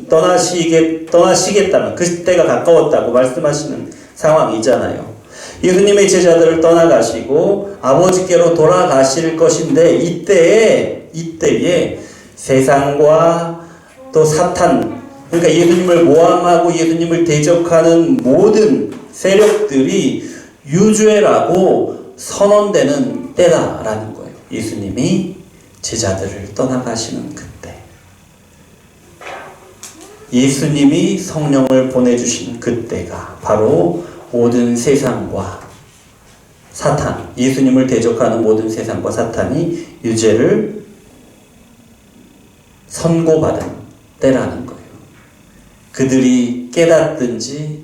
떠나시겠다는 그때가 가까웠다고 말씀하시는 상황이잖아요. 예수님의 제자들을 떠나가시고 아버지께로 돌아가실 것인데 이때에 세상과 또 사탄, 그러니까 예수님을 모함하고 예수님을 대적하는 모든 세력들이 유죄라고 선언되는 때다라는 거예요. 예수님이 제자들을 떠나가시는 그때, 예수님이 성령을 보내주신 그때가 바로 모든 세상과 사탄, 예수님을 대적하는 모든 세상과 사탄이 유죄를 선고받은 때라는 거예요. 그들이 깨닫지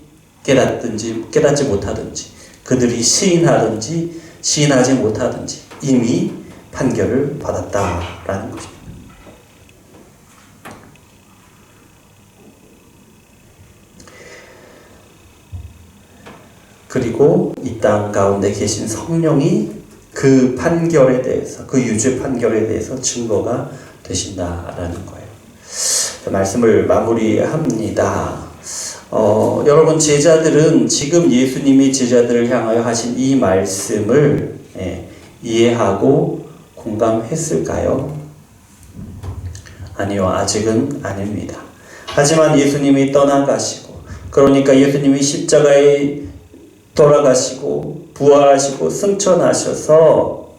못하든지, 그들이 시인하든지 시인하지 못하든지 이미 판결을 받았다라는 것입니다. 그리고 이 땅 가운데 계신 성령이 그 판결에 대해서, 그 유죄 판결에 대해서 증거가 되신다라는 거예요. 말씀을 마무리합니다. 여러분 제자들은 지금 예수님이 제자들을 향하여 하신 이 말씀을 이해하고 공감했을까요? 아니요, 아직은 아닙니다. 하지만 예수님이 떠나가시고, 그러니까 예수님이 십자가에 돌아가시고 부활하시고 승천하셔서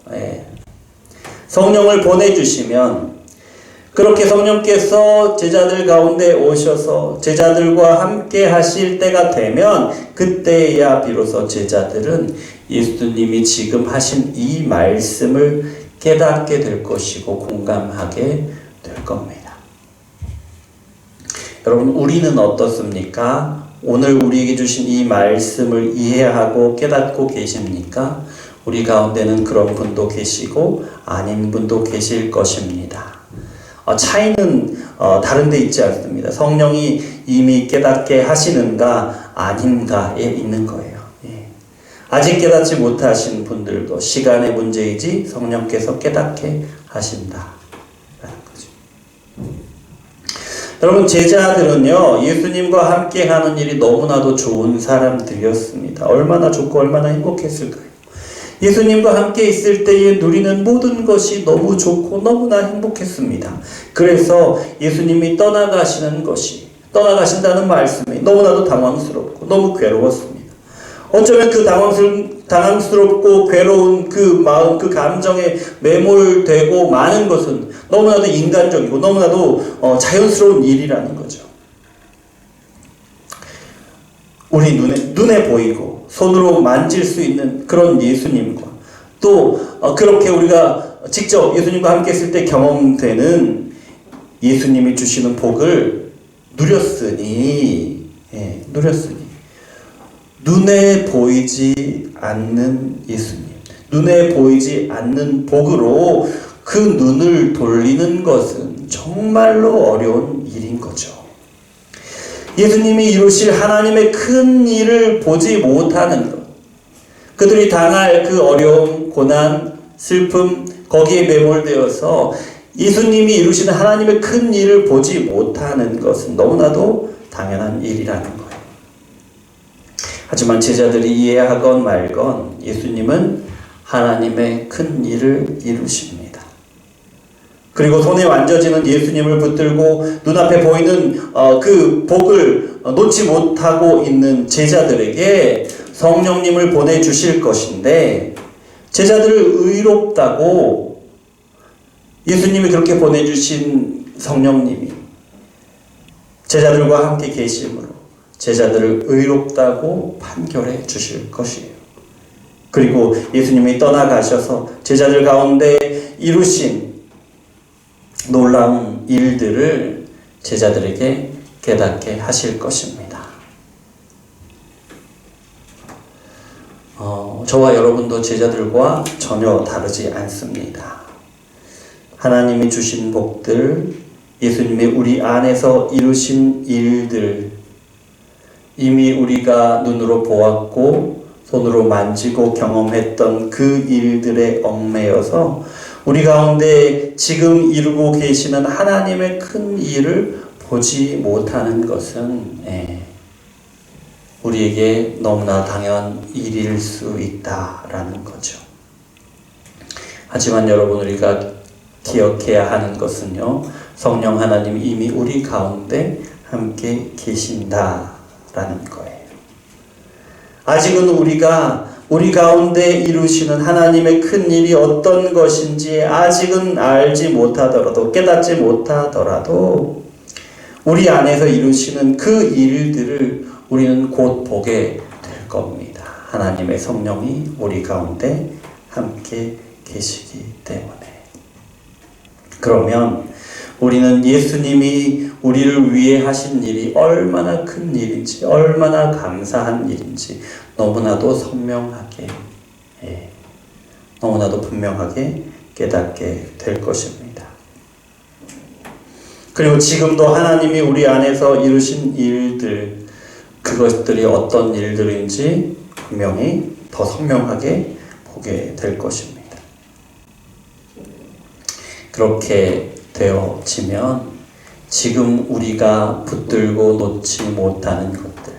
성령을 보내주시면, 그렇게 성령께서 제자들 가운데 오셔서 제자들과 함께 하실 때가 되면 그때야 비로소 제자들은 예수님이 지금 하신 이 말씀을 깨닫게 될 것이고 공감하게 될 겁니다. 여러분, 우리는 어떻습니까? 오늘 우리에게 주신 이 말씀을 이해하고 깨닫고 계십니까? 우리 가운데는 그런 분도 계시고 아닌 분도 계실 것입니다. 차이는 다른 데 있지 않습니다. 성령이 이미 깨닫게 하시는가 아닌가에 있는 거예요. 아직 깨닫지 못하신 분들도 시간의 문제이지 성령께서 깨닫게 하신다라는 거죠. 여러분, 제자들은요, 예수님과 함께 하는 일이 너무나도 좋은 사람들이었습니다. 얼마나 좋고 얼마나 행복했을까요? 예수님과 함께 있을 때에 누리는 모든 것이 너무 좋고 너무나 행복했습니다. 그래서 예수님이 떠나가신다는 말씀이 너무나도 당황스럽고 너무 괴로웠습니다. 어쩌면 그 당황스럽고 괴로운 그 마음, 그 감정에 매몰되고 많은 것은 너무나도 인간적이고 너무나도 자연스러운 일이라는 거죠. 우리 눈에 보이고 손으로 만질 수 있는 그런 예수님과 또 그렇게 우리가 직접 예수님과 함께 있을 때 경험되는 예수님이 주시는 복을 누렸으니 눈에 보이지 않는 예수님, 눈에 보이지 않는 복으로 그 눈을 돌리는 것은 정말로 어려운 일인 거죠. 예수님이 이루실 하나님의 큰 일을 보지 못하는 것, 그들이 당할 그 어려움, 고난, 슬픔, 거기에 매몰되어서 예수님이 이루시는 하나님의 큰 일을 보지 못하는 것은 너무나도 당연한 일이라는 거예요. 하지만 제자들이 이해하건 말건 예수님은 하나님의 큰 일을 이루십니다. 그리고 손에 만져지는 예수님을 붙들고 눈앞에 보이는 그 복을 놓지 못하고 있는 제자들에게 성령님을 보내주실 것인데, 제자들을 의롭다고 예수님이 그렇게 보내주신 성령님이 제자들과 함께 계심으로 제자들을 의롭다고 판결해 주실 것이에요. 그리고 예수님이 떠나가셔서 제자들 가운데 이루신 놀라운 일들을 제자들에게 깨닫게 하실 것입니다. 저와 여러분도 제자들과 전혀 다르지 않습니다. 하나님이 주신 복들, 예수님이 우리 안에서 이루신 일들, 이미 우리가 눈으로 보았고 손으로 만지고 경험했던 그 일들에 얽매여서 우리 가운데 지금 이루고 계시는 하나님의 큰 일을 보지 못하는 것은 우리에게 너무나 당연한 일일 수 있다라는 거죠. 하지만 여러분, 우리가 기억해야 하는 것은요, 성령 하나님이 이미 우리 가운데 함께 계신다라는 거예요. 아직은 우리가 우리 가운데 이루시는 하나님의 큰 일이 어떤 것인지 아직은 알지 못하더라도, 깨닫지 못하더라도 우리 안에서 이루시는 그 일들을 우리는 곧 보게 될 겁니다. 하나님의 성령이 우리 가운데 함께 계시기 때문에. 그러면 우리는 예수님이 우리를 위해 하신 일이 얼마나 큰 일인지, 얼마나 감사한 일인지 너무나도 선명하게, 너무나도 분명하게 깨닫게 될 것입니다. 그리고 지금도 하나님이 우리 안에서 이루신 일들, 그것들이 어떤 일들인지 분명히 더 선명하게 보게 될 것입니다. 그렇게 되어지면 지금 우리가 붙들고 놓지 못하는 것들,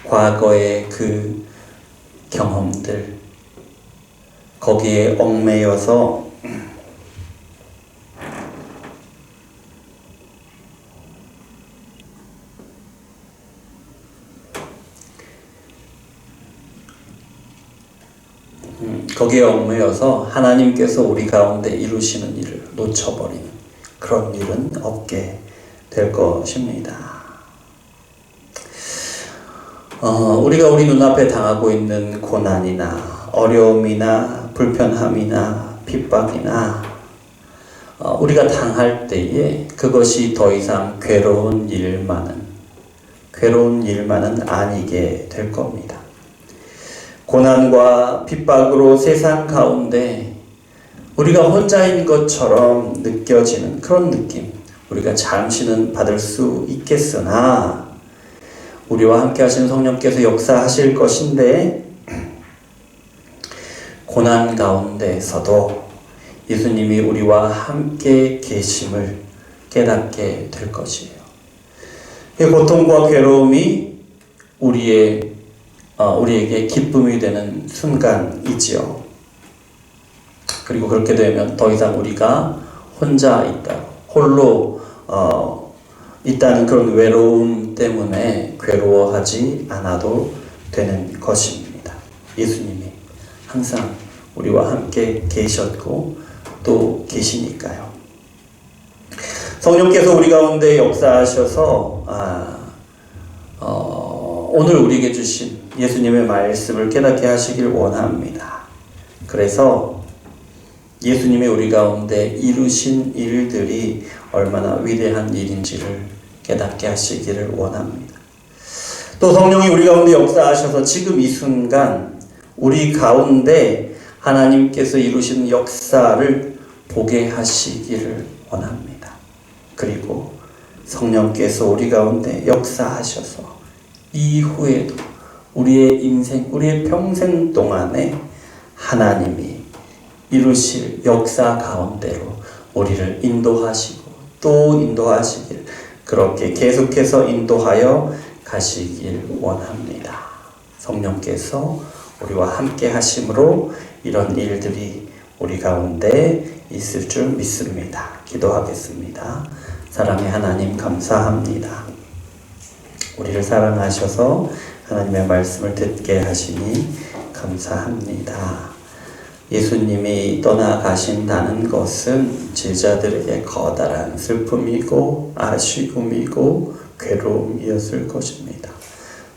과거의 그 경험들, 거기에 얽매여서 하나님께서 우리 가운데 이루시는 일을 놓쳐버리는 그런 일은 없게 될 것입니다. 우리가 우리 눈앞에 당하고 있는 고난이나 어려움이나 불편함이나 핍박이나 우리가 당할 때에 그것이 더 이상 괴로운 일만은 아니게 될 겁니다. 고난과 핍박으로 세상 가운데 우리가 혼자인 것처럼 느껴지는 그런 느낌, 우리가 잠시는 받을 수 있겠으나 우리와 함께 하시는 성령께서 역사하실 것인데, 고난 가운데서도 예수님이 우리와 함께 계심을 깨닫게 될 것이에요. 이 고통과 괴로움이 우리에게 기쁨이 되는 순간이지요. 그리고 그렇게 되면 더 이상 우리가 혼자 홀로 있다는 그런 외로움 때문에 괴로워하지 않아도 되는 것입니다. 예수님이 항상 우리와 함께 계셨고 또 계시니까요. 성령께서 우리 가운데 역사하셔서 오늘 우리에게 주신 예수님의 말씀을 깨닫게 하시길 원합니다. 그래서 예수님이 우리 가운데 이루신 일들이 얼마나 위대한 일인지를 깨닫게 하시기를 원합니다. 또 성령이 우리 가운데 역사하셔서 지금 이 순간 우리 가운데 하나님께서 이루신 역사를 보게 하시기를 원합니다. 그리고 성령께서 우리 가운데 역사하셔서 이후에도 우리의 인생, 우리의 평생 동안에 하나님이 이루실 역사 가운데로 우리를 인도하시고 또 인도하시길, 그렇게 계속해서 인도하여 가시길 원합니다. 성령께서 우리와 함께 하심으로 이런 일들이 우리 가운데 있을 줄 믿습니다. 기도하겠습니다. 사랑의 하나님, 감사합니다. 우리를 사랑하셔서 하나님의 말씀을 듣게 하시니 감사합니다. 예수님이 떠나가신다는 것은 제자들에게 커다란 슬픔이고 아쉬움이고 괴로움이었을 것입니다.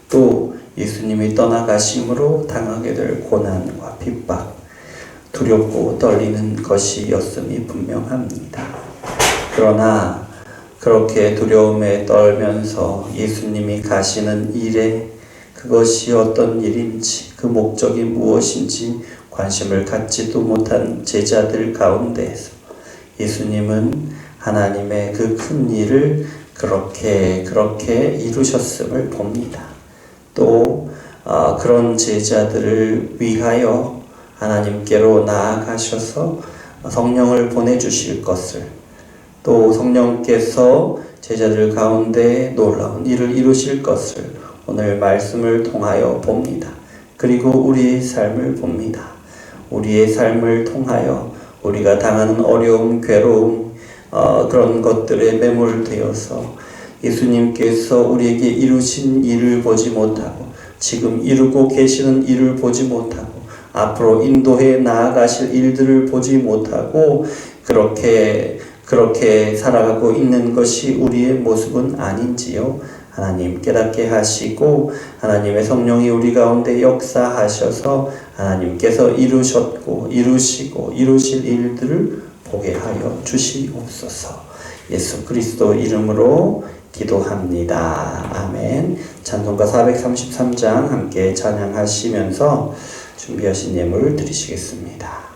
또 예수님이 떠나가심으로 당하게 될 고난과 핍박, 두렵고 떨리는 것이었음이 분명합니다. 그러나 그렇게 두려움에 떨면서 예수님이 가시는 일에 그것이 어떤 일인지, 그 목적이 무엇인지 관심을 갖지도 못한 제자들 가운데에서 예수님은 하나님의 그 큰 일을 그렇게 이루셨음을 봅니다. 또 그런 제자들을 위하여 하나님께로 나아가셔서 성령을 보내주실 것을, 또 성령께서 제자들 가운데 놀라운 일을 이루실 것을 오늘 말씀을 통하여 봅니다. 그리고 우리의 삶을 봅니다. 우리의 삶을 통하여 우리가 당하는 어려움, 괴로움, 그런 것들에 매몰되어서 예수님께서 우리에게 이루신 일을 보지 못하고, 지금 이루고 계시는 일을 보지 못하고, 앞으로 인도해 나아가실 일들을 보지 못하고 그렇게 살아가고 있는 것이 우리의 모습은 아닌지요? 하나님 깨닫게 하시고 하나님의 성령이 우리 가운데 역사하셔서 하나님께서 이루셨고 이루시고 이루실 일들을 보게 하여 주시옵소서. 예수 그리스도 이름으로 기도합니다. 아멘. 찬송가 433장 함께 찬양하시면서 준비하신 예물 드리시겠습니다.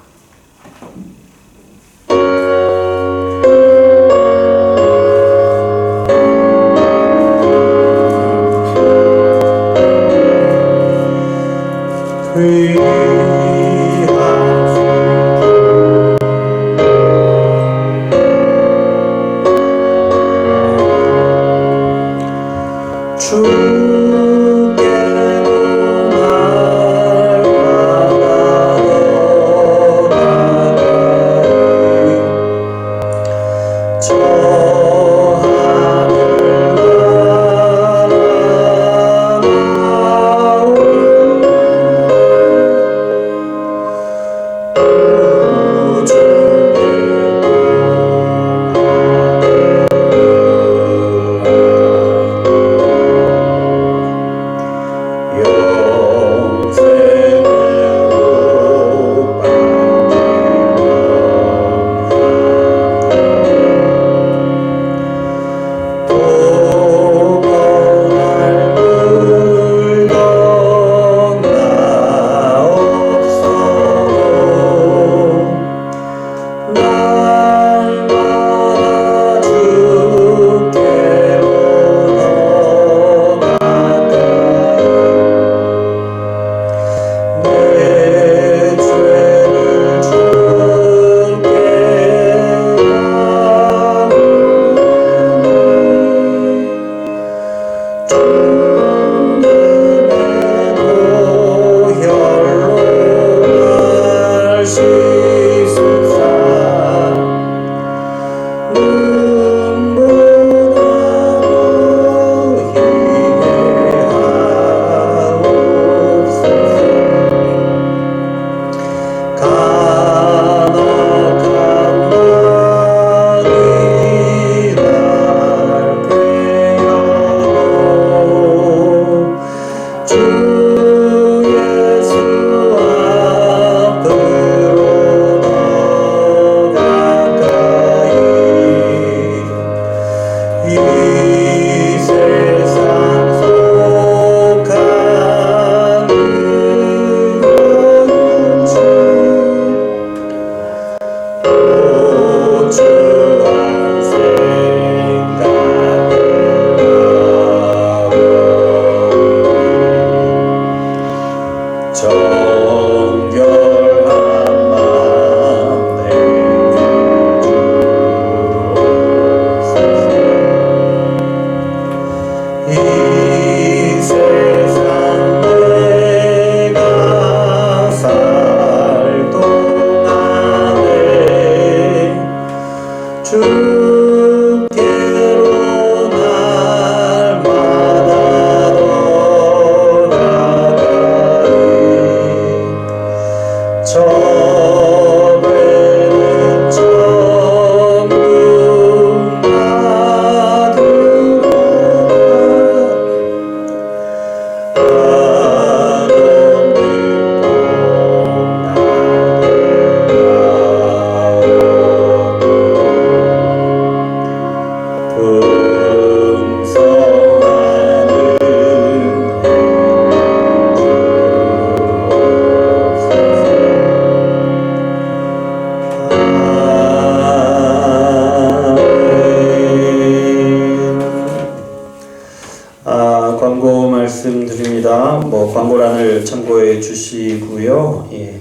시간을 참고해 주시고요. 예.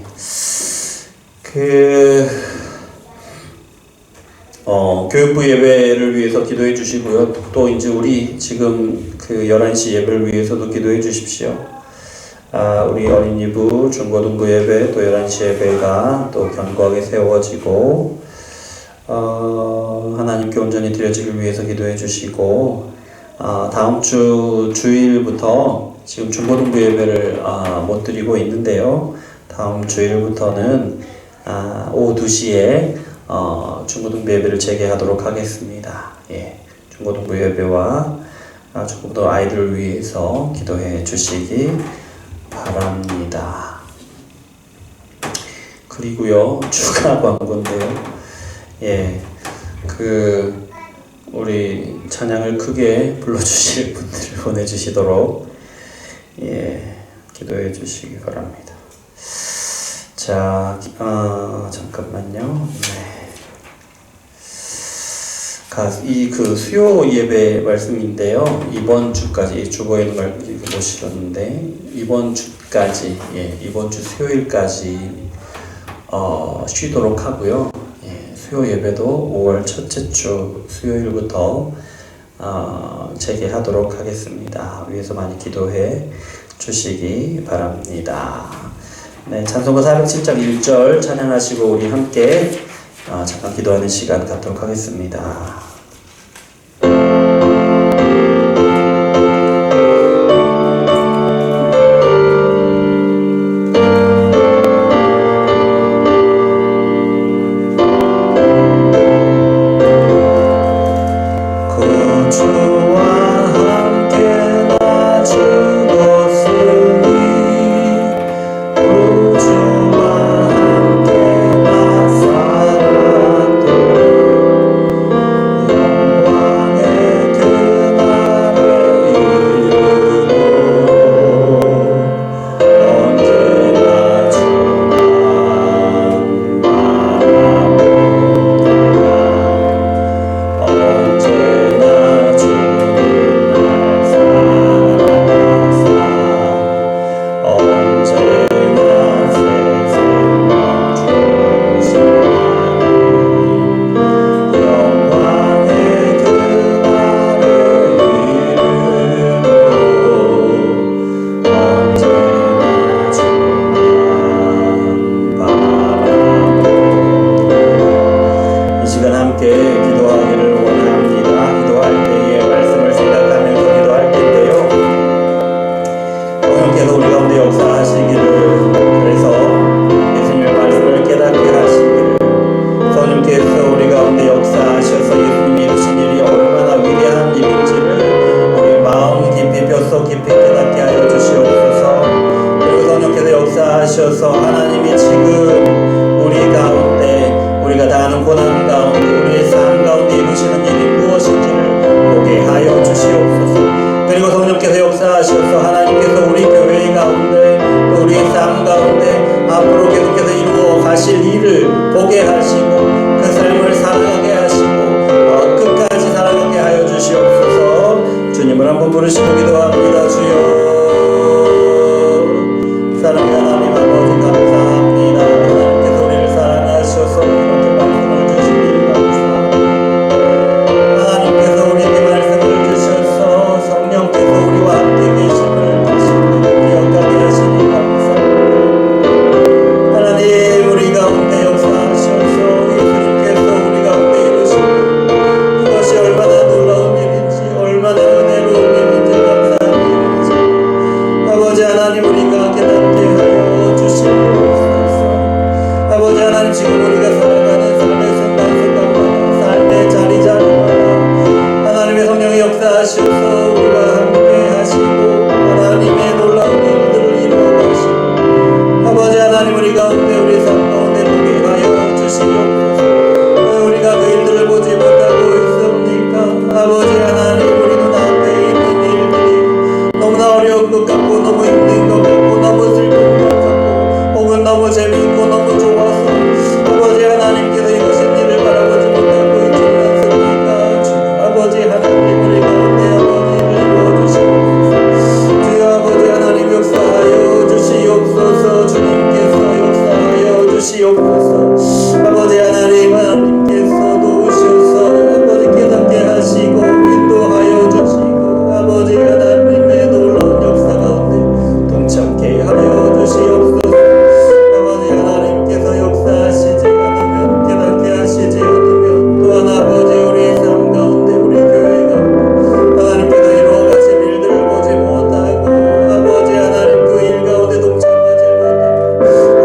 교육부 예배를 위해서 기도해 주시고요. 또 이제 우리 지금 11시 예배를 위해서도 기도해 주십시오. 우리 어린이부, 중고등부 예배, 또 11시 예배가 또 견고하게 세워지고, 하나님께 온전히 드려지길 위해서 기도해 주시고, 다음 주 주일부터 지금 중고등부 예배를 못 드리고 있는데요. 다음 주일부터는 오후 2시에 중고등부 예배를 재개하도록 하겠습니다. 예, 중고등부 예배와 중고등부 아이들을 위해서 기도해 주시기 바랍니다. 그리고요, 추가 광고인데요. 예, 우리 찬양을 크게 불러주실 분들을 보내주시도록 기도해 주시기 바랍니다. 자, 잠깐만요. 이 수요 예배 말씀인데요. 이번 주까지 주보에는 못 실었는데 이번 주까지 이번 주 수요일까지 쉬도록 하고요. 수요 예배도 5월 첫째 주 수요일부터 재개하도록 하겠습니다. 위에서 많이 기도해 주시기 바랍니다. 네, 찬송가 407장 1절 찬양하시고 우리 함께 잠깐 기도하는 시간 갖도록 하겠습니다. 하나님이 지금 우리 가운데 우리가 당하는 고난 가운데 우리의 삶 가운데 이루시는 일이 무엇인지를 보게 하여 주시옵소서. 그리고 성령께서 역사하셔서 하나님께서 우리 교회 가운데 또 우리의 삶 가운데 앞으로 계속해서 이루어 가실 일을 보게 하시고 그 삶을 살아가게 하시고 끝까지 살아가게 하여 주시옵소서. 주님을 한번 부르시고 기도합니다. 주여, 사랑의 하나님 아버지 감사합니다. 하나님께서 우리를 사랑하셔서 이렇게 말씀을 주시니 감사합니다. 하나님께서 우리에게 말씀을 주셔서 성령께서 우리와 함께 계심을 다시 기억하게 하시니 감사합니다. 하나님 우리 가운데 역사하셔서 예수님께서 우리 가운데 이루시니 그것이 얼마나 놀라운 일인지 얼마나 은혜로운 일인지 감사한 일인지 아버지 하나님 우리가 깨닫게 하여 주시옵소서. 아버지 하나님 지금 우리가 살아가는 삶의 순간순간마다 삶의 자리자리마다 하나님의 성령이 역사하셔서 우리와 함께 하시고 하나님의 놀라운 일들을 이루어 가시고 아버지 하나님 우리 가운데 우리 삶 가운데 보게 하여 주시옵소서. 왜 우리가 그 일들을 보지 못하고 있습니까? 아버지 하나님 우리 눈앞에 있는 일들이 너무나 어려운 것 같고 너무 힘든 것 같고 너무 슬픈 것 같고 혹은 너무 재미있고 너무 좋아서 아버지 하나님께서 이것인 일을 바라보지 못하고 있지 않습니까? 주여 아버지 하나님 우리 가운데 아버지를 이루어주시옵소서. 주여 아버지 하나님 역사하여 주시옵소서. 주시옵소서. 아버지 하나님께서 역사하시지 않으면, 깨닫게 하시지 않으면, 또한 아버지 우리 삶 가운데 우리 교회가 하나님께서 이루어가실 일들을 보지 못하고, 아버지 하나님 그 일 가운데 동참하지 못하고,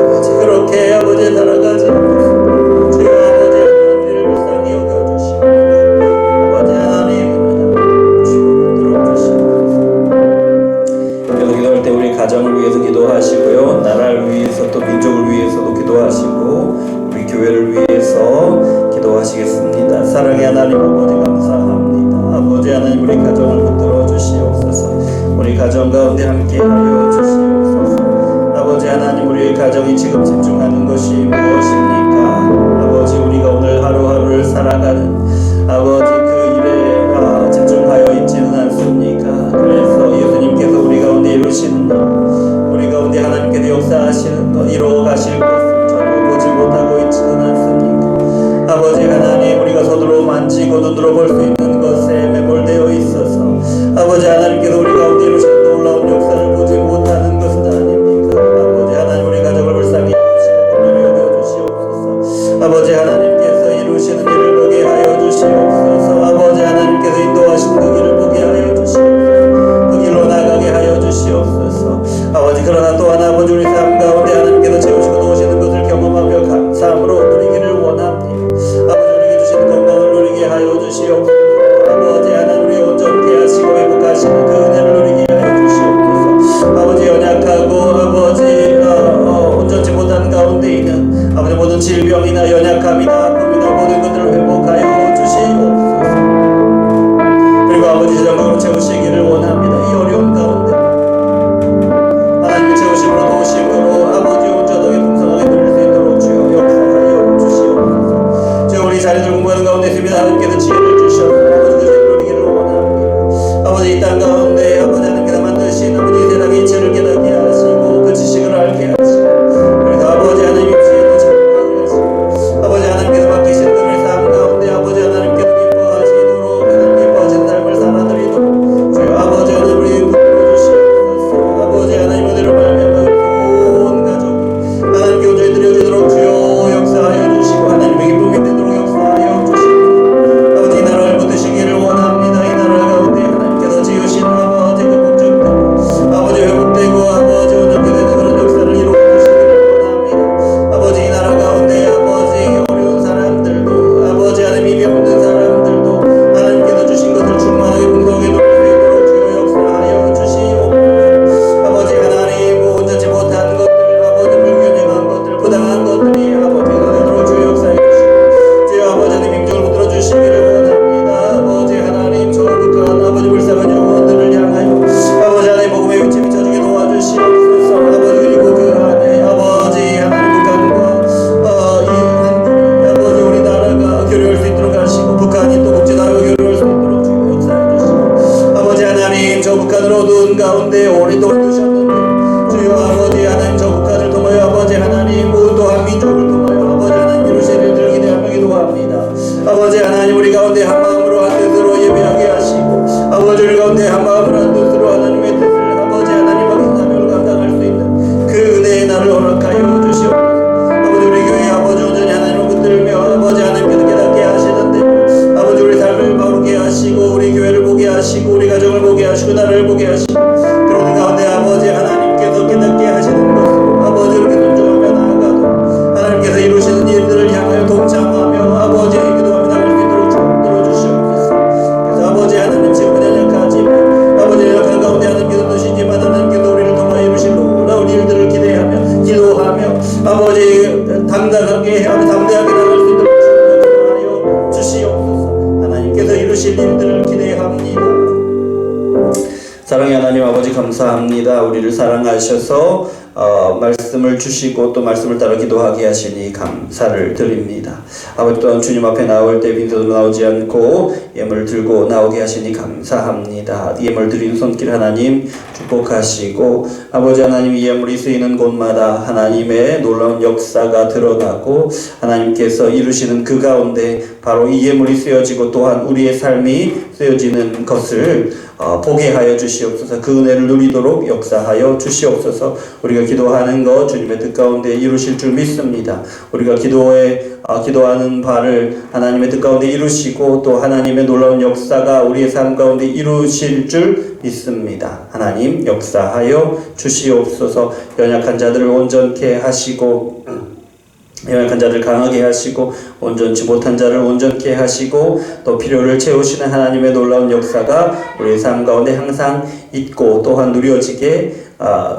아버지 그렇게 아버지 살아가지 않고, 주여 아버지 하나님 우리를 불쌍히 여겨주시고, 아버지 하나님 주여 들어주시고, 기도할 때 우리 가정을 위해서 기도하시고요, 나라를 위해서 또 민족을 위해서도 기도하시고, 우리 교회를 위해서 기도하시겠습니다. 사랑의 하나님 아버지 감사합니다. 아버지 하나님 우리 가정을 붙들어 주시옵소서. 우리 가정 가운데 함께하여 주시옵소서. 아버지 하나님 우리 가정이 지금 집중하는 것이 무엇입니까? 아버지 우리가 오늘 하루하루를 살아가는 아버지 그 일에 집중하여 있지는 않습니까? 그래서 예수님께서 우리 가운데 이루시는 것, 우리 가운데 하나님께서 역사하시는 것, 이루어 가실 것을 전혀 보지 못하고 있지는 않습니까? 아버지 하나님 우리가 손으로 만지고 눈으로 볼 수 있는 것에 매몰되어 있어서 아버지 하나님께서 우리 가운데 이루시는 놀라운 역사를 보지 못하는 것은 아닙니까? 아버지 하나님 우리 가정을 불쌍히 여기시고 긍휼히 여겨주시옵소서. 아버지 하나님께서 이루시는 일을 보게 하여 주시옵소서. 아버지 하나님께서 인도하신 그 길을 보게 하여 주시옵소서. 그 길로 나가게 하여 주시옵소서. 아버지 그러나 또한 아버지 우리 삶 가운데 하나님께서 채우시고 놓으시는 것을 경험하며 감사함으로 누리기를 원합니다. 아버지 우리에게 주시는 건강을 누리게 하여 주시옵소서. 아버지 하나님 우리 온전케 하시고 회복하시는 그 은혜를 누리게 하여 주시옵소서. 아버지 연약하고 아버지 온전치 못한 가운데 있는 아버지 모든 질병이나 연약함이나 아픔이나 모든 것들을 회복하여 주시옵소서. 그리고 아버지 정강으로 채우시기를 원합니다. 이 어려운 가운데 하나님의 채우심으로 도우심으로 아버지 온전하게 풍성하게 누릴 수 있도록 주여 역사하여 주시옵소서. 주여 우리 자리들 공부하는 가운데 있습니다. 하나님께서 지혜를 주셔서 아버지 그 지혜를 누리기를 원합니다. 아버지 이 땅 가운데 아버지 하나님께서 만드신 아버지 세상의 이치를 깨닫게 하시고 그 지식을 알게 하시고, 그래서 아버지 하나님 지혜도 참여하게 하시고, 아버지 하나님께서 맡기신 우리 삶 가운데 아버지 하나님께서 기뻐하시도록 하나님 기뻐하신 삶을 살아드리도록 주여 아버지 하나님 우리 붙들어주시옵소서. 아버지 하나님 은혜로 말미암아 온 가족이 하나님께 온전히 드려지도록 주여 역사하여 주시고, 하나님의 기쁨이 되도록 역사하여 주시고, 아버지 이 나라를 붙드시기를 원합니다. 이 나라 가운데 하나님께서 지으신 아버지 그 목적대로 아버지 회복되고 아버지 온전케 되는 그런 역사를 이루어 주시기를 원합니다. 아버지 이 나라 가운데 아버지 어려운 사람들도 아버지 하나님 입이 없는 사람들도 하나님께서 주신 것을 충만하게 풍성하게 누릴 수 있도록 주여 역사하여 주시옵소서. 아버지 하나님 온전치 못한 것들 아버지 불균형한 것들 부당한 것들이 아버지가 되도록 주여 역사해 주시고, 주여 아버지 하나님 임종을 붙들어 주시기를 원합니다. 아버지 하나님 저 북한 아버지 불쌍한 영혼들을 향하여 아버지 하나님 복음의 위치 비춰주게 도와주시옵소서. 아버지 그리고 그 안에 아버지 하나님 북한과 이 한국이 아버지 우리나라가 교류할 수 있도록 하시고, 북한이 또 국제사회와 교류할 수 있도록 주여 역사해 주시고, 아버지 하나님 저 북한을 어두운 가운데 오랫동안 두셨는데 주여 아버지 하나님 저 북한을 통하여 아버지 하나님 또한 민족을 통하여 아버지 하나님 이루실 일들을 기대하며 기도합니다. 아버지 하나님 우리 가운데 한 마음으로 한 뜻으로 예배하게 하시고, 아버지 우리 가운데 한 마음으로 한 뜻으로 하나님의 뜻을 아버지 하나님 받은 사명을 감당할 수 있는 그 은혜의 날을 허락하여 주시옵소서. 아버지 우리 교회 아버지 온전히 하나님을 붙들며 아버지 하나님께서 깨닫게 하시는데 아버지 우리 삶을 바르게 하시고 우리 교회를 보게 하시고 우리 가정을 보게 하시고 나라를 보게 하시고, 그러는 가운데 아버지 하나님께서 깨닫게 하시는 것으로 아버지 이렇게 순종하며 나아가도 하나님께서 이루시는 일들을 향하여 동참하며 아버지의 기도하며 나갈 수 있도록 들어주시옵소서. 그래서 아버지 하나님 지금 연약하지만 아버지 연약한 가운데 하나님께서 드시지만 하나님께서 우리를 통하여 이루실 놀라운 일들을 기대하며 기도하며 아버지 당당하게 담대하게 나갈 수 있도록 역사하여 주시옵소서. 하나님께서 이루실 일들을 기대합니다. 사랑의 하나님 아버지 감사합니다. 우리를 사랑하셔서 말씀을 주시고 또 말씀을 따라 기도하게 하시니 감사를 드립니다. 아버지 또한 주님 앞에 나올 때 빈손으로 나오지 않고 예물을 들고 나오게 하시니 감사합니다. 예물 드린 손길 하나님 축복하시고, 아버지 하나님 이 예물이 쓰이는 곳마다 하나님의 놀라운 역사가 드러나고 하나님께서 이루시는 그 가운데 바로 이 예물이 쓰여지고 또한 우리의 삶이 쓰여지는 것을 보게 하여 주시옵소서. 그 은혜를 누리도록 역사하여 주시옵소서. 우리가 기도하는 것 주님의 뜻 가운데 이루실 줄 믿습니다. 우리가 기도하는 바를 하나님의 뜻 가운데 이루시고 또 하나님의 놀라운 역사가 우리의 삶 가운데 이루실 줄 믿습니다. 하나님 역사하여 주시옵소서. 연약한 자들을 온전케 하시고 연약한 자를 강하게 하시고 온전치 못한 자를 온전케 하시고 또 필요를 채우시는 하나님의 놀라운 역사가 우리의 삶 가운데 항상 있고 또한 누려지게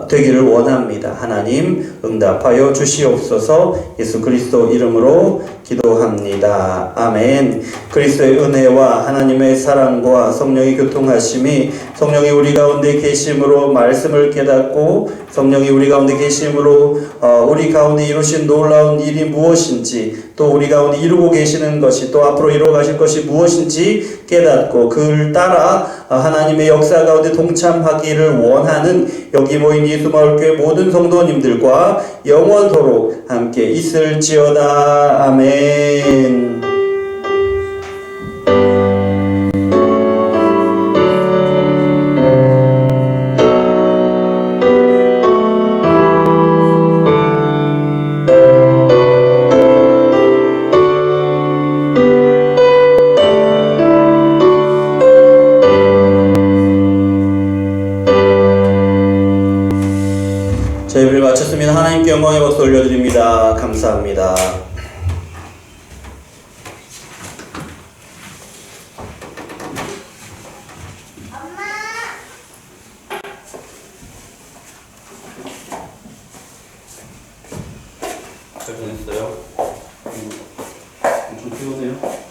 되기를 원합니다. 하나님 응답하여 주시옵소서. 예수 그리스도 이름으로 기도합니다. 아멘. 그리스도의 은혜와 하나님의 사랑과 성령의 교통하심이 성령이 우리 가운데 계심으로 말씀을 깨닫고 성령이 우리 가운데 계심으로 우리 가운데 이루신 놀라운 일이 무엇인지 또 우리 가운데 이루고 계시는 것이 또 앞으로 이루어 가실 것이 무엇인지 깨닫고 그를 따라 하나님의 역사 가운데 동참하기를 원하는 여기 모인 예수마을교회 모든 성도님들과 영원토록 함께 있을지어다. 아멘. 자, 예배를 마쳤습니다. 하나님께 영광의 박수 올려드립니다. 감사합니다. 잘 지냈어요? 엄청 피곤해요?